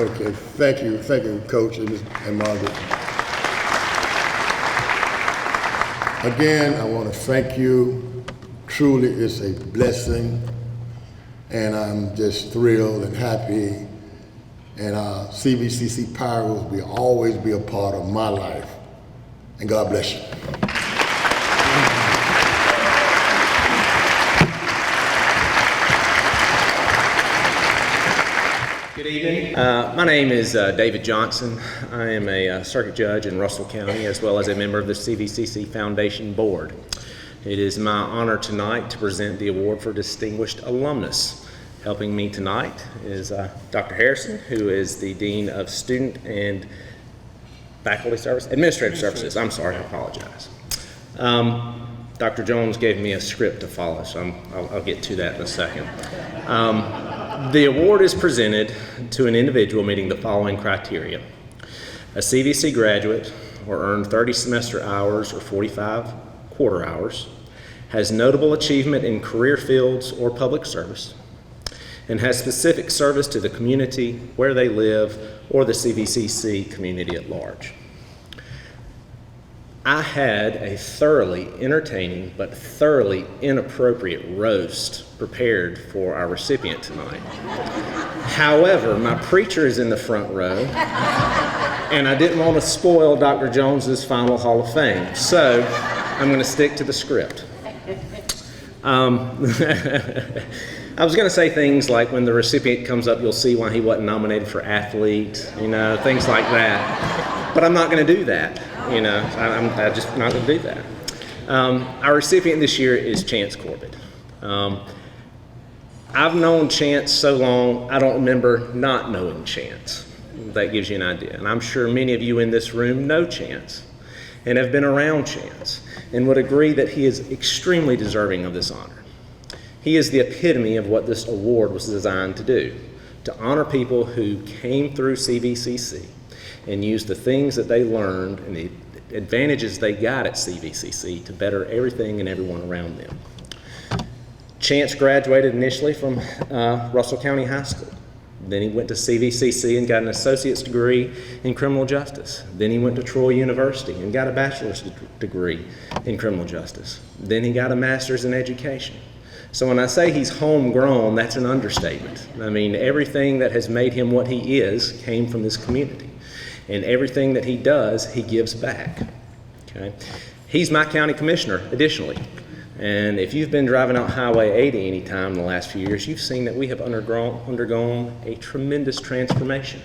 Okay, thank you, Coach and Margaret. Again, I want to thank you. Truly, it's a blessing, and I'm just thrilled and happy. And CVCC Power will always be a part of my life. And God bless you. Good evening. My name is David Johnson. I am a circuit judge in Russell County, as well as a member of the CVCC Foundation Board. It is my honor tonight to present the award for Distinguished Alumnus. Helping me tonight is Dr. Harrison, who is the Dean of Student and Faculty Service, Administrative Services. I'm sorry, I apologize. Dr. Jones gave me a script to follow, so I'll get to that in a second. The award is presented to an individual meeting the following criteria: a CVC graduate or earned 30 semester hours or 45 quarter hours, has notable achievement in career fields or public service, and has specific service to the community where they live or the CVCC community at large. I had a thoroughly entertaining but thoroughly inappropriate roast prepared for our recipient tonight. However, my preacher is in the front row, and I didn't want to spoil Dr. Jones's final Hall of Fame, so I'm going to stick to the script. I was going to say things like, when the recipient comes up, you'll see why he wasn't nominated for athlete, things like that. But I'm not going to do that. I'm just not going to do that. Our recipient this year is Chance Corbett. I've known Chance so long, I don't remember not knowing Chance. That gives you an idea. And I'm sure many of you in this room know Chance and have been around Chance and would agree that he is extremely deserving of this honor. He is the epitome of what this award was designed to do, to honor people who came through CVCC and used the things that they learned and the advantages they got at CVCC to better everything and everyone around them. Chance graduated initially from Russell County High School. Then he went to CVCC and got an associate's degree in criminal justice. Then he went to Troy University and got a bachelor's degree in criminal justice. Then he got a master's in education. So when I say he's homegrown, that's an understatement. I mean, everything that has made him what he is came from this community. And everything that he does, he gives back. Okay? He's my county commissioner, additionally. And if you've been driving out Highway 80 any time in the last few years, you've seen that we have undergone a tremendous transformation.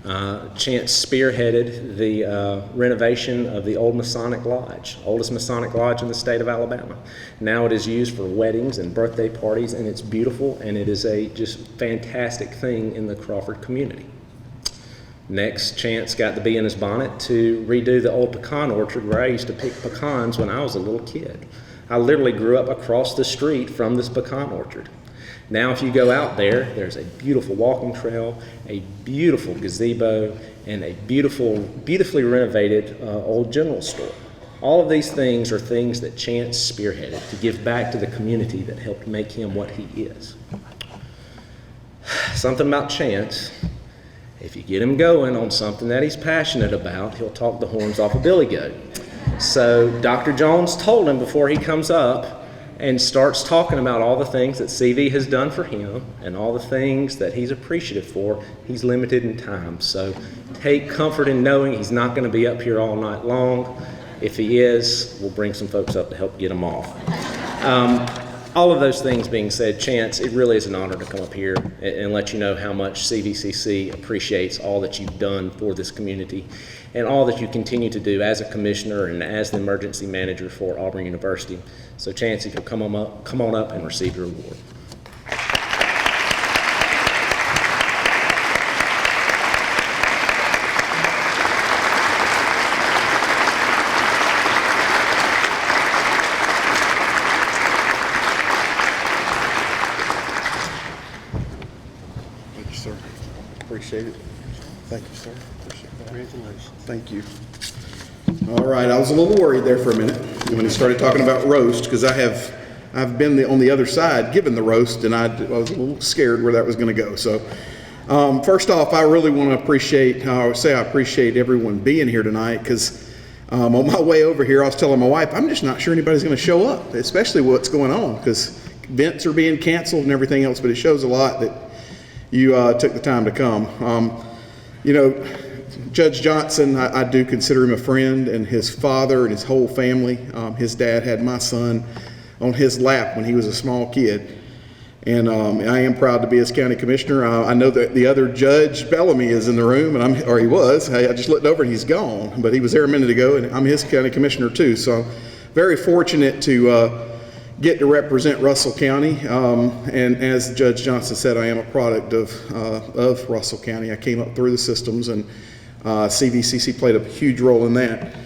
Chance spearheaded the renovation of the old Masonic Lodge, oldest Masonic Lodge in the state of Alabama. Now it is used for weddings and birthday parties, and it's beautiful, and it is a just fantastic thing in the Crawford community. Next, Chance got to be in his bonnet to redo the old pecan orchard where I used to pick pecans when I was a little kid. I literally grew up across the street from this pecan orchard. Now if you go out there, there's a beautiful walking trail, a beautiful gazebo, and a beautifully renovated old general store. All of these things are things that Chance spearheaded to give back to the community that helped make him what he is. Something about Chance. If you get him going on something that he's passionate about, he'll talk the horns off a billy goat. So Dr. Jones told him before he comes up and starts talking about all the things that CV has done for him and all the things that he's appreciative for, he's limited in time. So take comfort in knowing he's not going to be up here all night long. If he is, we'll bring some folks up to help get him off. All of those things being said, Chance, it really is an honor to come up here and let you know how much CVCC appreciates all that you've done for this community and all that you continue to do as a commissioner and as the emergency manager for Auburn University. So Chance, if you'll come on up and receive your award. Sir. Appreciate it. Thank you, sir. Appreciate that. Congratulations. Thank you. All right, I was a little worried there for a minute when he started talking about roast, because I've been on the other side given the roast, and I was a little scared where that was going to go. So first off, I really want to appreciate everyone being here tonight, because on my way over here, I was telling my wife, I'm just not sure anybody's going to show up, especially what's going on, because events are being canceled and everything else, but it shows a lot that you took the time to come. You know, Judge Johnson, I do consider him a friend, and his father and his whole family. His dad had my son on his lap when he was a small kid. And I am proud to be his county commissioner. I know that the other Judge Bellamy is in the room, and he was. I just looked over and he's gone, but he was there a minute ago, and I'm his county commissioner too. So I'm very fortunate to get to represent Russell County, and as Judge Johnson said, I am a product of Russell County. I came up through the systems, and CVCC played a huge role in that.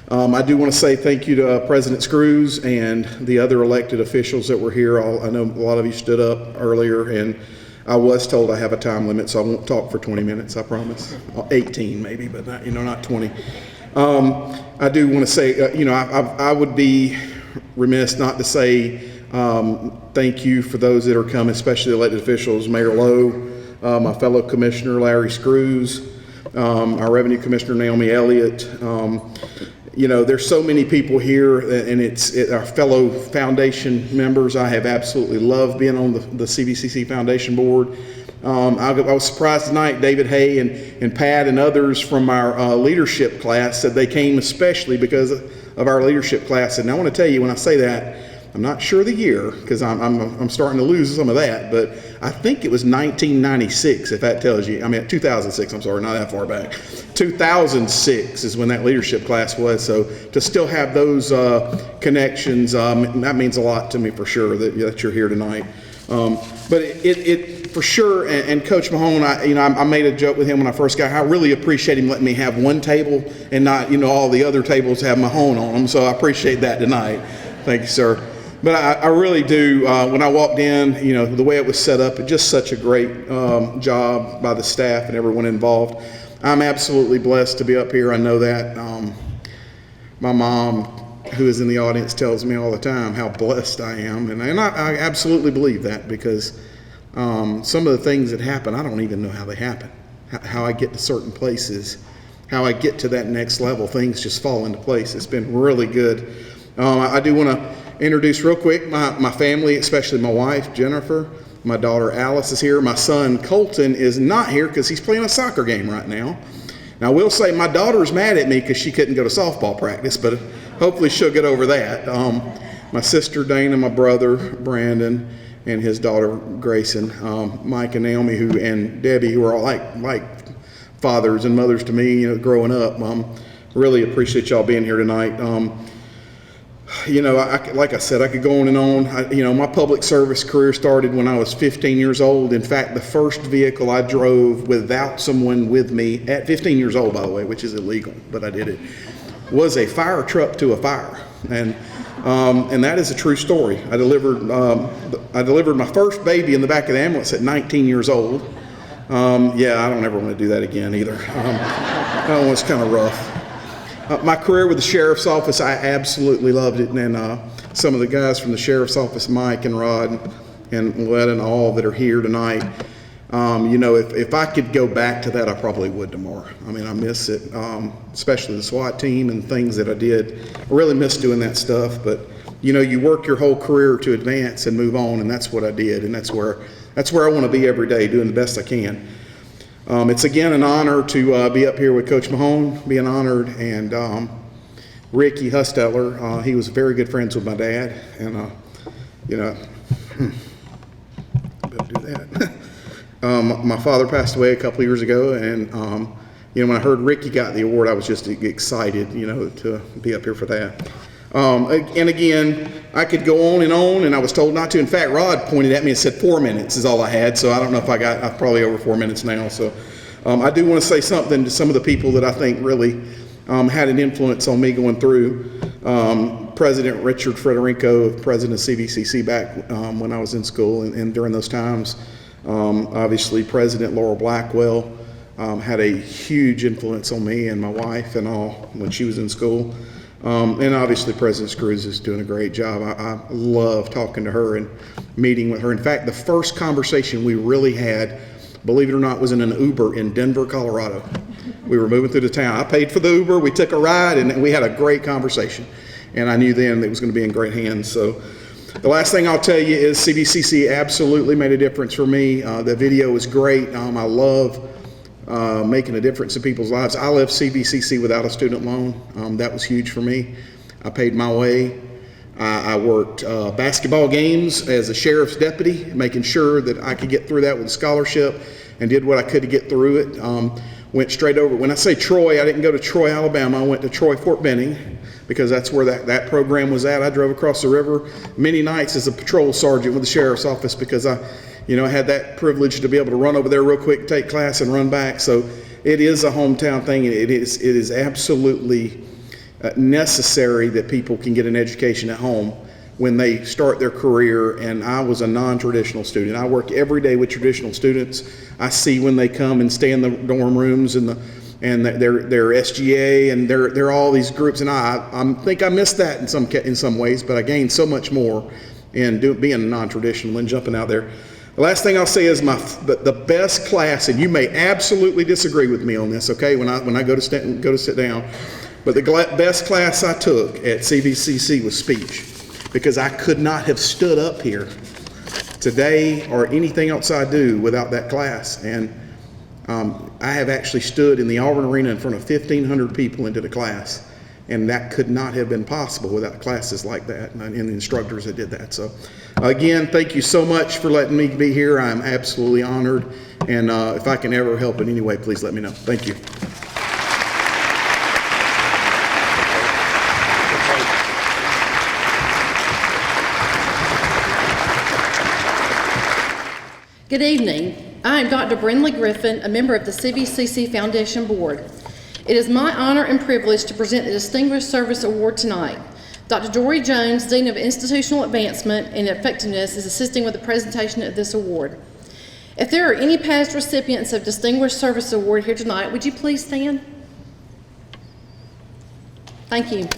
I do want to say thank you to President Screws and the other elected officials that were here. I know a lot of you stood up earlier, and I was told I have a time limit, so I won't talk for 20 minutes, I promise. 18 maybe, but not 20. I do want to say, I would be remiss not to say thank you for those that are coming, especially elected officials, Mayor Lowe, my fellow commissioner Larry Screws, our revenue commissioner Naomi Elliott. There's so many people here, and it's our fellow foundation members. I have absolutely loved being on the CVCC Foundation Board. I was surprised tonight, David Hay and Pat and others from our leadership class said they came especially because of our leadership class. And I want to tell you, when I say that, I'm not sure the year, because I'm starting to lose some of that, but I think it was 1996, if that tells you. 2006, I'm sorry, not that far back. 2006 is when that leadership class was. So to still have those connections, that means a lot to me for sure that you're here tonight. But it for sure, and Coach Mahone, I made a joke with him when I first got here. I really appreciate him letting me have one table and not, all the other tables have Mahone on them. So I appreciate that tonight. Thank you, sir. But I really do, when I walked in, the way it was set up, just such a great job by the staff and everyone involved. I'm absolutely blessed to be up here. I know that. My mom, who is in the audience, tells me all the time how blessed I am, and I absolutely believe that, because some of the things that happen, I don't even know how they happen, how I get to certain places, how I get to that next level. Things just fall into place. It's been really good. I do want to introduce real quick my family, especially my wife, Jennifer. My daughter, Alice, is here. My son, Colton, is not here because he's playing a soccer game right now. Now, I will say my daughter's mad at me because she couldn't go to softball practice, but hopefully she'll get over that. My sister, Dana, my brother, Brandon, and his daughter, Grayson, Mike and Naomi, and Debbie, who are all like fathers and mothers to me, growing up. Really appreciate y'all being here tonight. Like I said, I could go on and on. My public service career started when I was 15 years old. In fact, the first vehicle I drove without someone with me at 15 years old, by the way, which is illegal, but I did it, was a fire truck to a fire. And that is a true story. I delivered my first baby in the back of the ambulance at 19 years old. I don't ever want to do that again either. That was kind of rough. My career with the Sheriff's Office, I absolutely loved it. And some of the guys from the Sheriff's Office, Mike and Rod and Led and all that are here tonight, if I could go back to that, I probably would tomorrow. I mean, I miss it, especially the SWAT team and things that I did. I really miss doing that stuff. But, you work your whole career to advance and move on, and that's what I did. And that's where I want to be every day, doing the best I can. It's again an honor to be up here with Coach Mahone, being honored, and Ricky Husteller. He was very good friends with my dad, and better do that. My father passed away a couple years ago, and when I heard Ricky got the award, I was just excited, to be up here for that. And again, I could go on, and I was told not to. In fact, Rod pointed at me and said 4 minutes is all I had, so I don't know if I'm probably over 4 minutes now. So I do want to say something to some of the people that I think really had an influence on me going through. President Richard Frederico, president of CVCC back when I was in school and during those times. Obviously, President Laurel Blackwell had a huge influence on me and my wife and all when she was in school. And obviously President Screws is doing a great job. I love talking to her and meeting with her. In fact, the first conversation we really had, believe it or not, was in an Uber in Denver, Colorado. We were moving through the town. I paid for the Uber, we took a ride, and we had a great conversation. And I knew then that it was going to be in great hands. So the last thing I'll tell you is CVCC absolutely made a difference for me. The video was great. I love making a difference in people's lives. I left CVCC without a student loan. That was huge for me. I paid my way. I worked basketball games as a sheriff's deputy, making sure that I could get through that with a scholarship, and did what I could to get through it. Went straight over. When I say Troy, I didn't go to Troy, Alabama. I went to Troy, Fort Benning, because that's where that program was at. I drove across the river many nights as a patrol sergeant with the sheriff's office because I had that privilege to be able to run over there real quick, take class, and run back. So it is a hometown thing. It is absolutely necessary that people can get an education at home when they start their career. And I was a non-traditional student. I work every day with traditional students. I see when they come and stay in the dorm rooms and their SGA and they're all these groups. And I think I missed that in some ways, but I gained so much more in being a non-traditional and jumping out there. The last thing I'll say is the best class, and you may absolutely disagree with me on this, okay, when I go to sit down, but the best class I took at CVCC was speech, because I could not have stood up here today or anything else I do without that class. And I have actually stood in the Auburn Arena in front of 1,500 people and did a class. And that could not have been possible without classes like that and the instructors that did that. So again, thank you so much for letting me be here. I'm absolutely honored. And if I can ever help in any way, please let me know. Thank you. Good evening. I am Dr. BRINDLEA Griffin, a member of the CVCC Foundation Board. It is my honor and privilege to present the Distinguished Service Award tonight. Dr. Dory Jones, Dean of Institutional Advancement and Effectiveness, is assisting with the presentation of this award. If there are any past recipients of Distinguished Service Award here tonight, would you please stand? Thank you.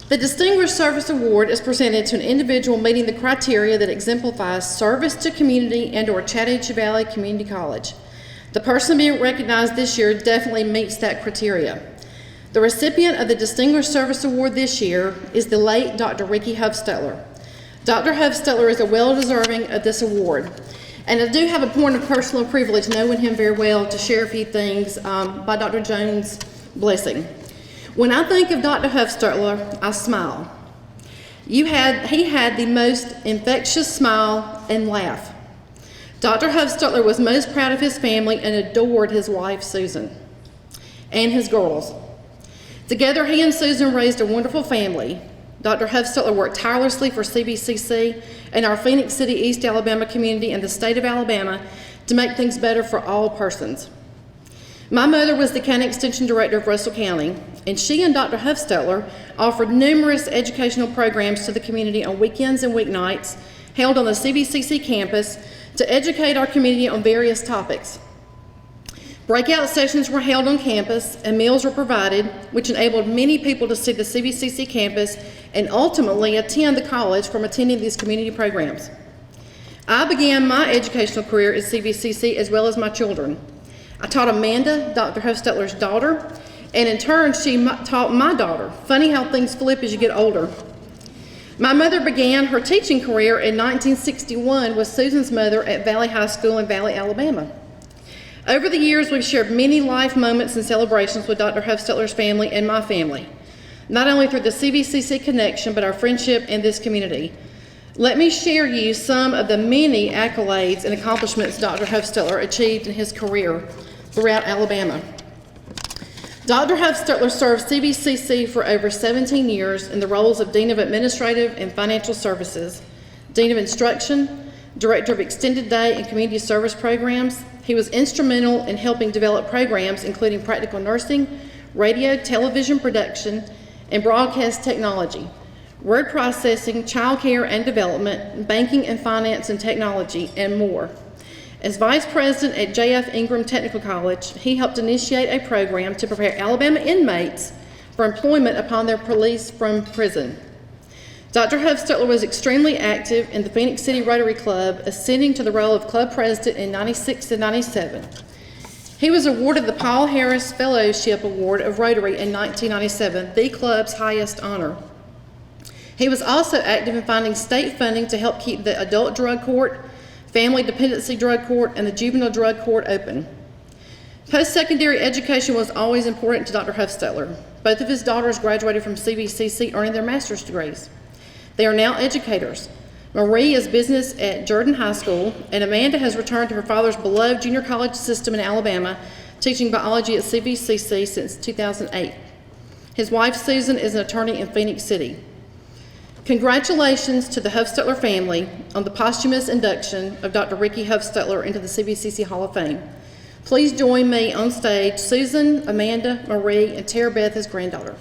The Distinguished Service Award is presented to an individual meeting the criteria that exemplifies service to community and/or Chattahoochee Valley Community College. The person being recognized this year definitely meets that criteria. The recipient of the Distinguished Service Award this year is the late Dr. Ricky Hufstetler. Dr. Hufstetler is a well-deserving of this award. And I do have a point of personal privilege, knowing him very well, to share a few things by Dr. Jones' blessing. When I think of Dr. Hufstetler, I smile. He had the most infectious smile and laugh. Dr. Hufstetler was most proud of his family and adored his wife, Susan, and his girls. Together, he and Susan raised a wonderful family. Dr. Hufstetler worked tirelessly for CVCC and our Phoenix City, East Alabama community and the state of Alabama to make things better for all persons. My mother was the county extension director of Russell County, and she and Dr. Hufstetler offered numerous educational programs to the community on weekends and weeknights held on the CVCC campus to educate our community on various topics. Breakout sessions were held on campus and meals were provided, which enabled many people to see the CVCC campus and ultimately attend the college from attending these community programs. I began my educational career at CVCC as well as my children. I taught Amanda, Dr. Hufstetler's daughter, and in turn she taught my daughter. Funny how things flip as you get older. My mother began her teaching career in 1961 with Susan's mother at Valley High School in Valley, Alabama. Over the years, we've shared many life moments and celebrations with Dr. Hufstetler's family and my family, not only through the CVCC connection, but our friendship in this community. Let me share you some of the many accolades and accomplishments Dr. Hufstetler achieved in his career throughout Alabama. Dr. Hufstetler served CVCC for over 17 years in the roles of Dean of Administrative and Financial Services, Dean of Instruction, Director of Extended Day and Community Service Programs. He was instrumental in helping develop programs including practical nursing, radio, television production, and broadcast technology, word processing, child care and development, banking and finance and technology, and more. As Vice President at J.F. Ingram Technical College, he helped initiate a program to prepare Alabama inmates for employment upon their release from prison. Dr. Hufstetler was extremely active in the Phoenix City Rotary Club, ascending to the role of club president in '96 and '97. He was awarded the Paul Harris Fellowship Award of Rotary in 1997, the club's highest honor. He was also active in finding state funding to help keep the Adult Drug Court, Family Dependency Drug Court, and the Juvenile Drug Court open. Post-secondary education was always important to Dr. Hufstetler. Both of his daughters graduated from CVCC earning their master's degrees. They are now educators. Marie is business at DURDEN High School, and Amanda has returned to her father's beloved junior college system in Alabama, teaching biology at CVCC since 2008. His wife, Susan, is an attorney in Phoenix City. Congratulations to the Hufstetler family on the posthumous induction of Dr. Ricky Hufstetler into the CVCC Hall of Fame. Please join me on stage, Susan, Amanda, Marie, and Tara Beth, his granddaughter.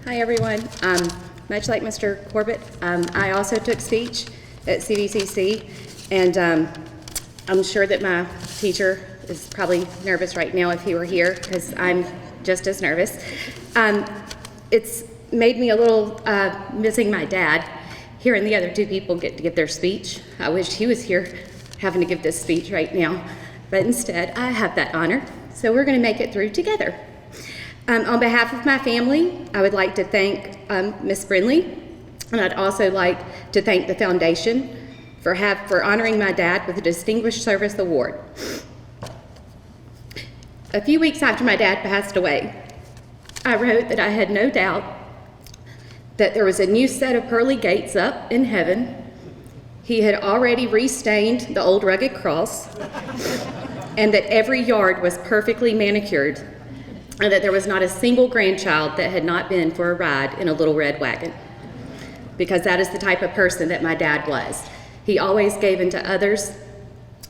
Hi, everyone. Much like Mr. Corbett, I also took speech at CVCC, and I'm sure that my teacher is probably nervous right now if he were here, because I'm just as nervous. It's made me a little missing my dad, hearing the other two people get to give their speech. I wish he was here having to give this speech right now, but instead I have that honor, so we're going to make it through together. On behalf of my family, I would like to thank Ms. Brindlea, and I'd also like to thank the foundation for honoring my dad with the Distinguished Service Award. A few weeks after my dad passed away, I wrote that I had no doubt that there was a new set of pearly gates up in heaven. He had already restained the old rugged cross, and that every yard was perfectly manicured, and that there was not a single grandchild that had not been for a ride in a little red wagon. Because that is the type of person that my dad was. He always gave into others,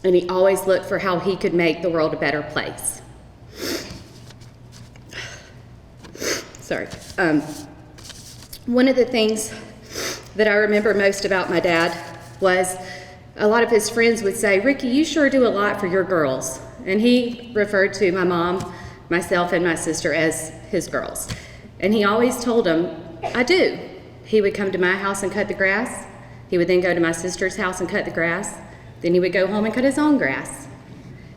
and he always looked for how he could make the world a better place. Sorry. One of the things that I remember most about my dad was a lot of his friends would say, "Ricky, you sure do a lot for your girls." And he referred to my mom, myself, and my sister as his girls. And he always told them, "I do." He would come to my house and cut the grass. He would then go to my sister's house and cut the grass. Then he would go home and cut his own grass.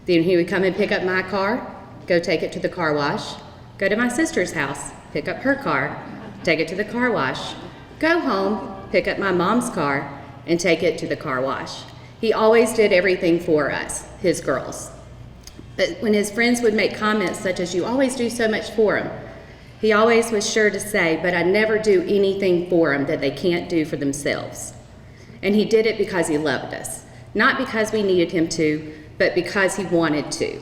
Then he would come and pick up my car, go take it to the car wash, go to my sister's house, pick up her car, take it to the car wash, go home, pick up my mom's car, and take it to the car wash. He always did everything for us, his girls. But when his friends would make comments such as, "You always do so much for them," he always was sure to say, "But I never do anything for them that they can't do for themselves." And he did it because he loved us. Not because we needed him to, but because he wanted to.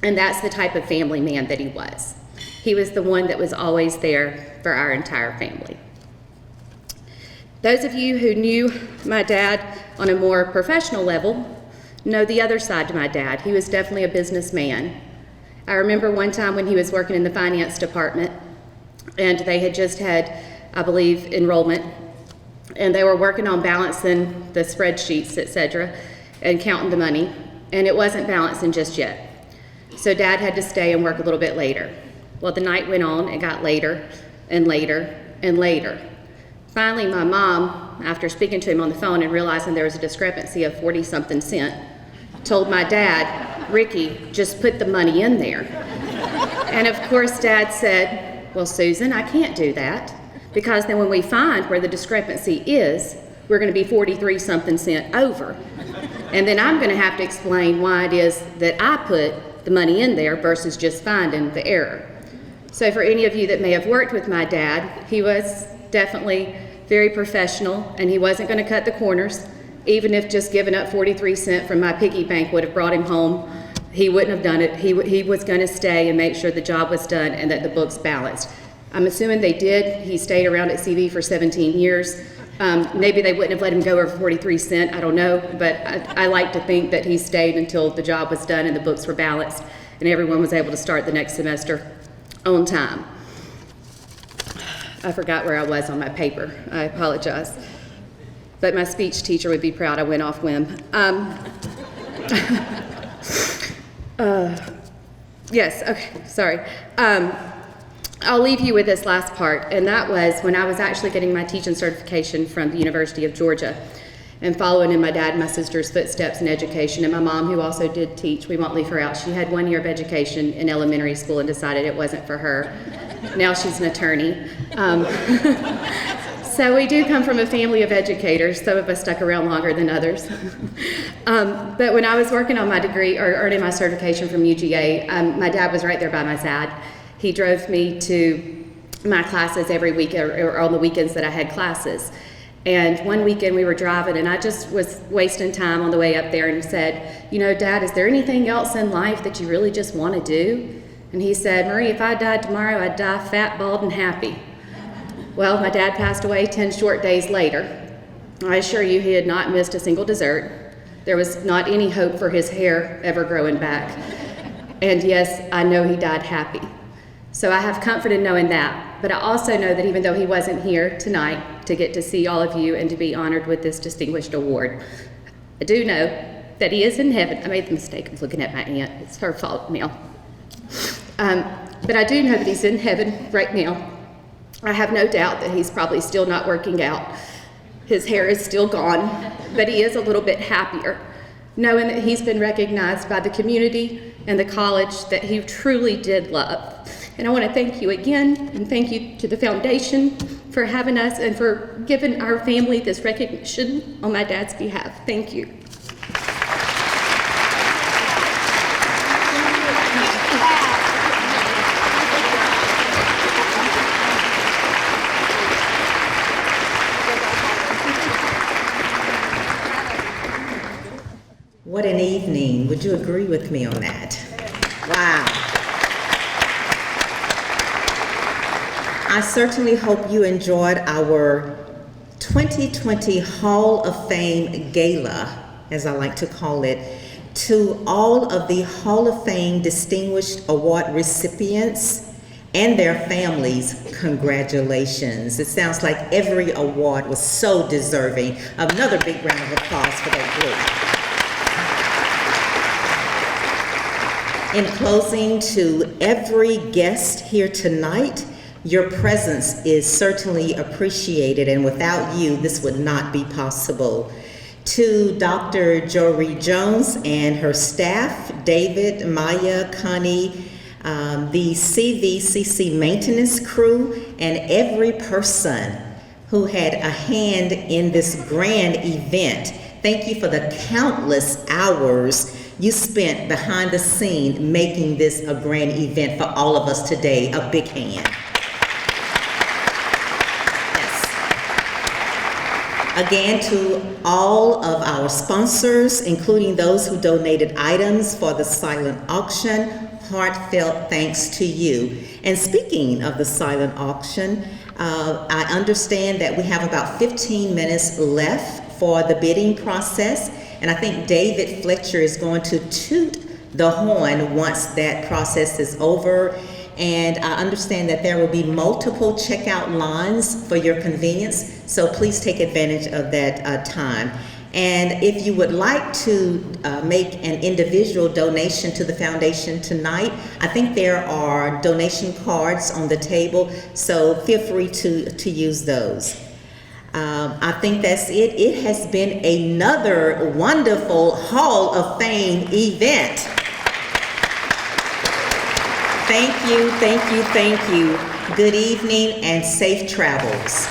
And that's the type of family man that he was. He was the one that was always there for our entire family. Those of you who knew my dad on a more professional level know the other side to my dad. He was definitely a businessman. I remember one time when he was working in the finance department, and they had just had, I believe, enrollment, and they were working on balancing the spreadsheets, etc., and counting the money, and it wasn't balancing just yet. So Dad had to stay and work a little bit later. Well, the night went on, it got later and later and later. Finally, my mom, after speaking to him on the phone and realizing there was a discrepancy of 40-something cents, told my dad, "Ricky, just put the money in there." And of course, Dad said, "Well, Susan, I can't do that, because then when we find where the discrepancy is, we're going to be 43-something cents over. And then I'm going to have to explain why it is that I put the money in there versus just finding the error." So for any of you that may have worked with my dad, he was definitely very professional, and he wasn't going to cut the corners. Even if just giving up 43 cents from my piggy bank would have brought him home, he wouldn't have done it. He was going to stay and make sure the job was done and that the books balanced. I'm assuming they did. He stayed around at CV for 17 years. Maybe they wouldn't have let him go over 43 cents, I don't know, but I like to think that he stayed until the job was done and the books were balanced and everyone was able to start the next semester on time. I forgot where I was on my paper. I apologize. But my speech teacher would be proud I went off whim. Yes, okay, sorry. I'll leave you with this last part, and that was when I was actually getting my teaching certification from the University of Georgia and following in my dad and my sister's footsteps in education, and my mom, who also did teach. We won't leave her out. She had 1 year of education in elementary school and decided it wasn't for her. Now she's an attorney. So we do come from a family of educators. Some of us stuck around longer than others. But when I was working on my degree, or earning my certification from UGA, my dad was right there by my side. He drove me to my classes every week, or on the weekends that I had classes. And one weekend we were driving, and I just was wasting time on the way up there and said, "You know, Dad, is there anything else in life that you really just want to do?" And he said, "Marie, if I died tomorrow, I'd die fat, bald, and happy." Well, my dad passed away 10 short days later. I assure you he had not missed a single dessert. There was not any hope for his hair ever growing back. And yes, I know he died happy. So I have comfort in knowing that. But I also know that even though he wasn't here tonight to get to see all of you and to be honored with this distinguished award, I do know that he is in heaven. I made the mistake of looking at my aunt. It's her fault now. But I do know that he's in heaven right now. I have no doubt that he's probably still not working out. His hair is still gone, but he is a little bit happier, knowing that he's been recognized by the community and the college that he truly did love. And I want to thank you again, and thank you to the foundation for having us and for giving our family this recognition on my dad's behalf. Thank you. What an evening. Would you agree with me on that? Wow. I certainly hope you enjoyed our 2020 Hall of Fame Gala, as I like to call it. To all of the Hall of Fame Distinguished Award recipients and their families, congratulations. It sounds like every award was so deserving. Another big round of applause for that group. In closing, to every guest here tonight, your presence is certainly appreciated, and without you, this would not be possible. To Dr. Jory Jones and her staff, David, Maya, Connie, the CVCC maintenance crew, and every person who had a hand in this grand event. Thank you for the countless hours you spent behind the scene making this a grand event for all of us today. A big hand. Again, to all of our sponsors, including those who donated items for the silent auction, heartfelt thanks to you. And speaking of the silent auction, I understand that we have about 15 minutes left for the bidding process, and I think David Fletcher is going to toot the horn once that process is over. And I understand that there will be multiple checkout lines for your convenience, so please take advantage of that time. And if you would like to make an individual donation to the foundation tonight, I think there are donation cards on the table, so feel free to use those. I think that's it. It has been another wonderful Hall of Fame event. Thank you, thank you, thank you. Good evening and safe travels.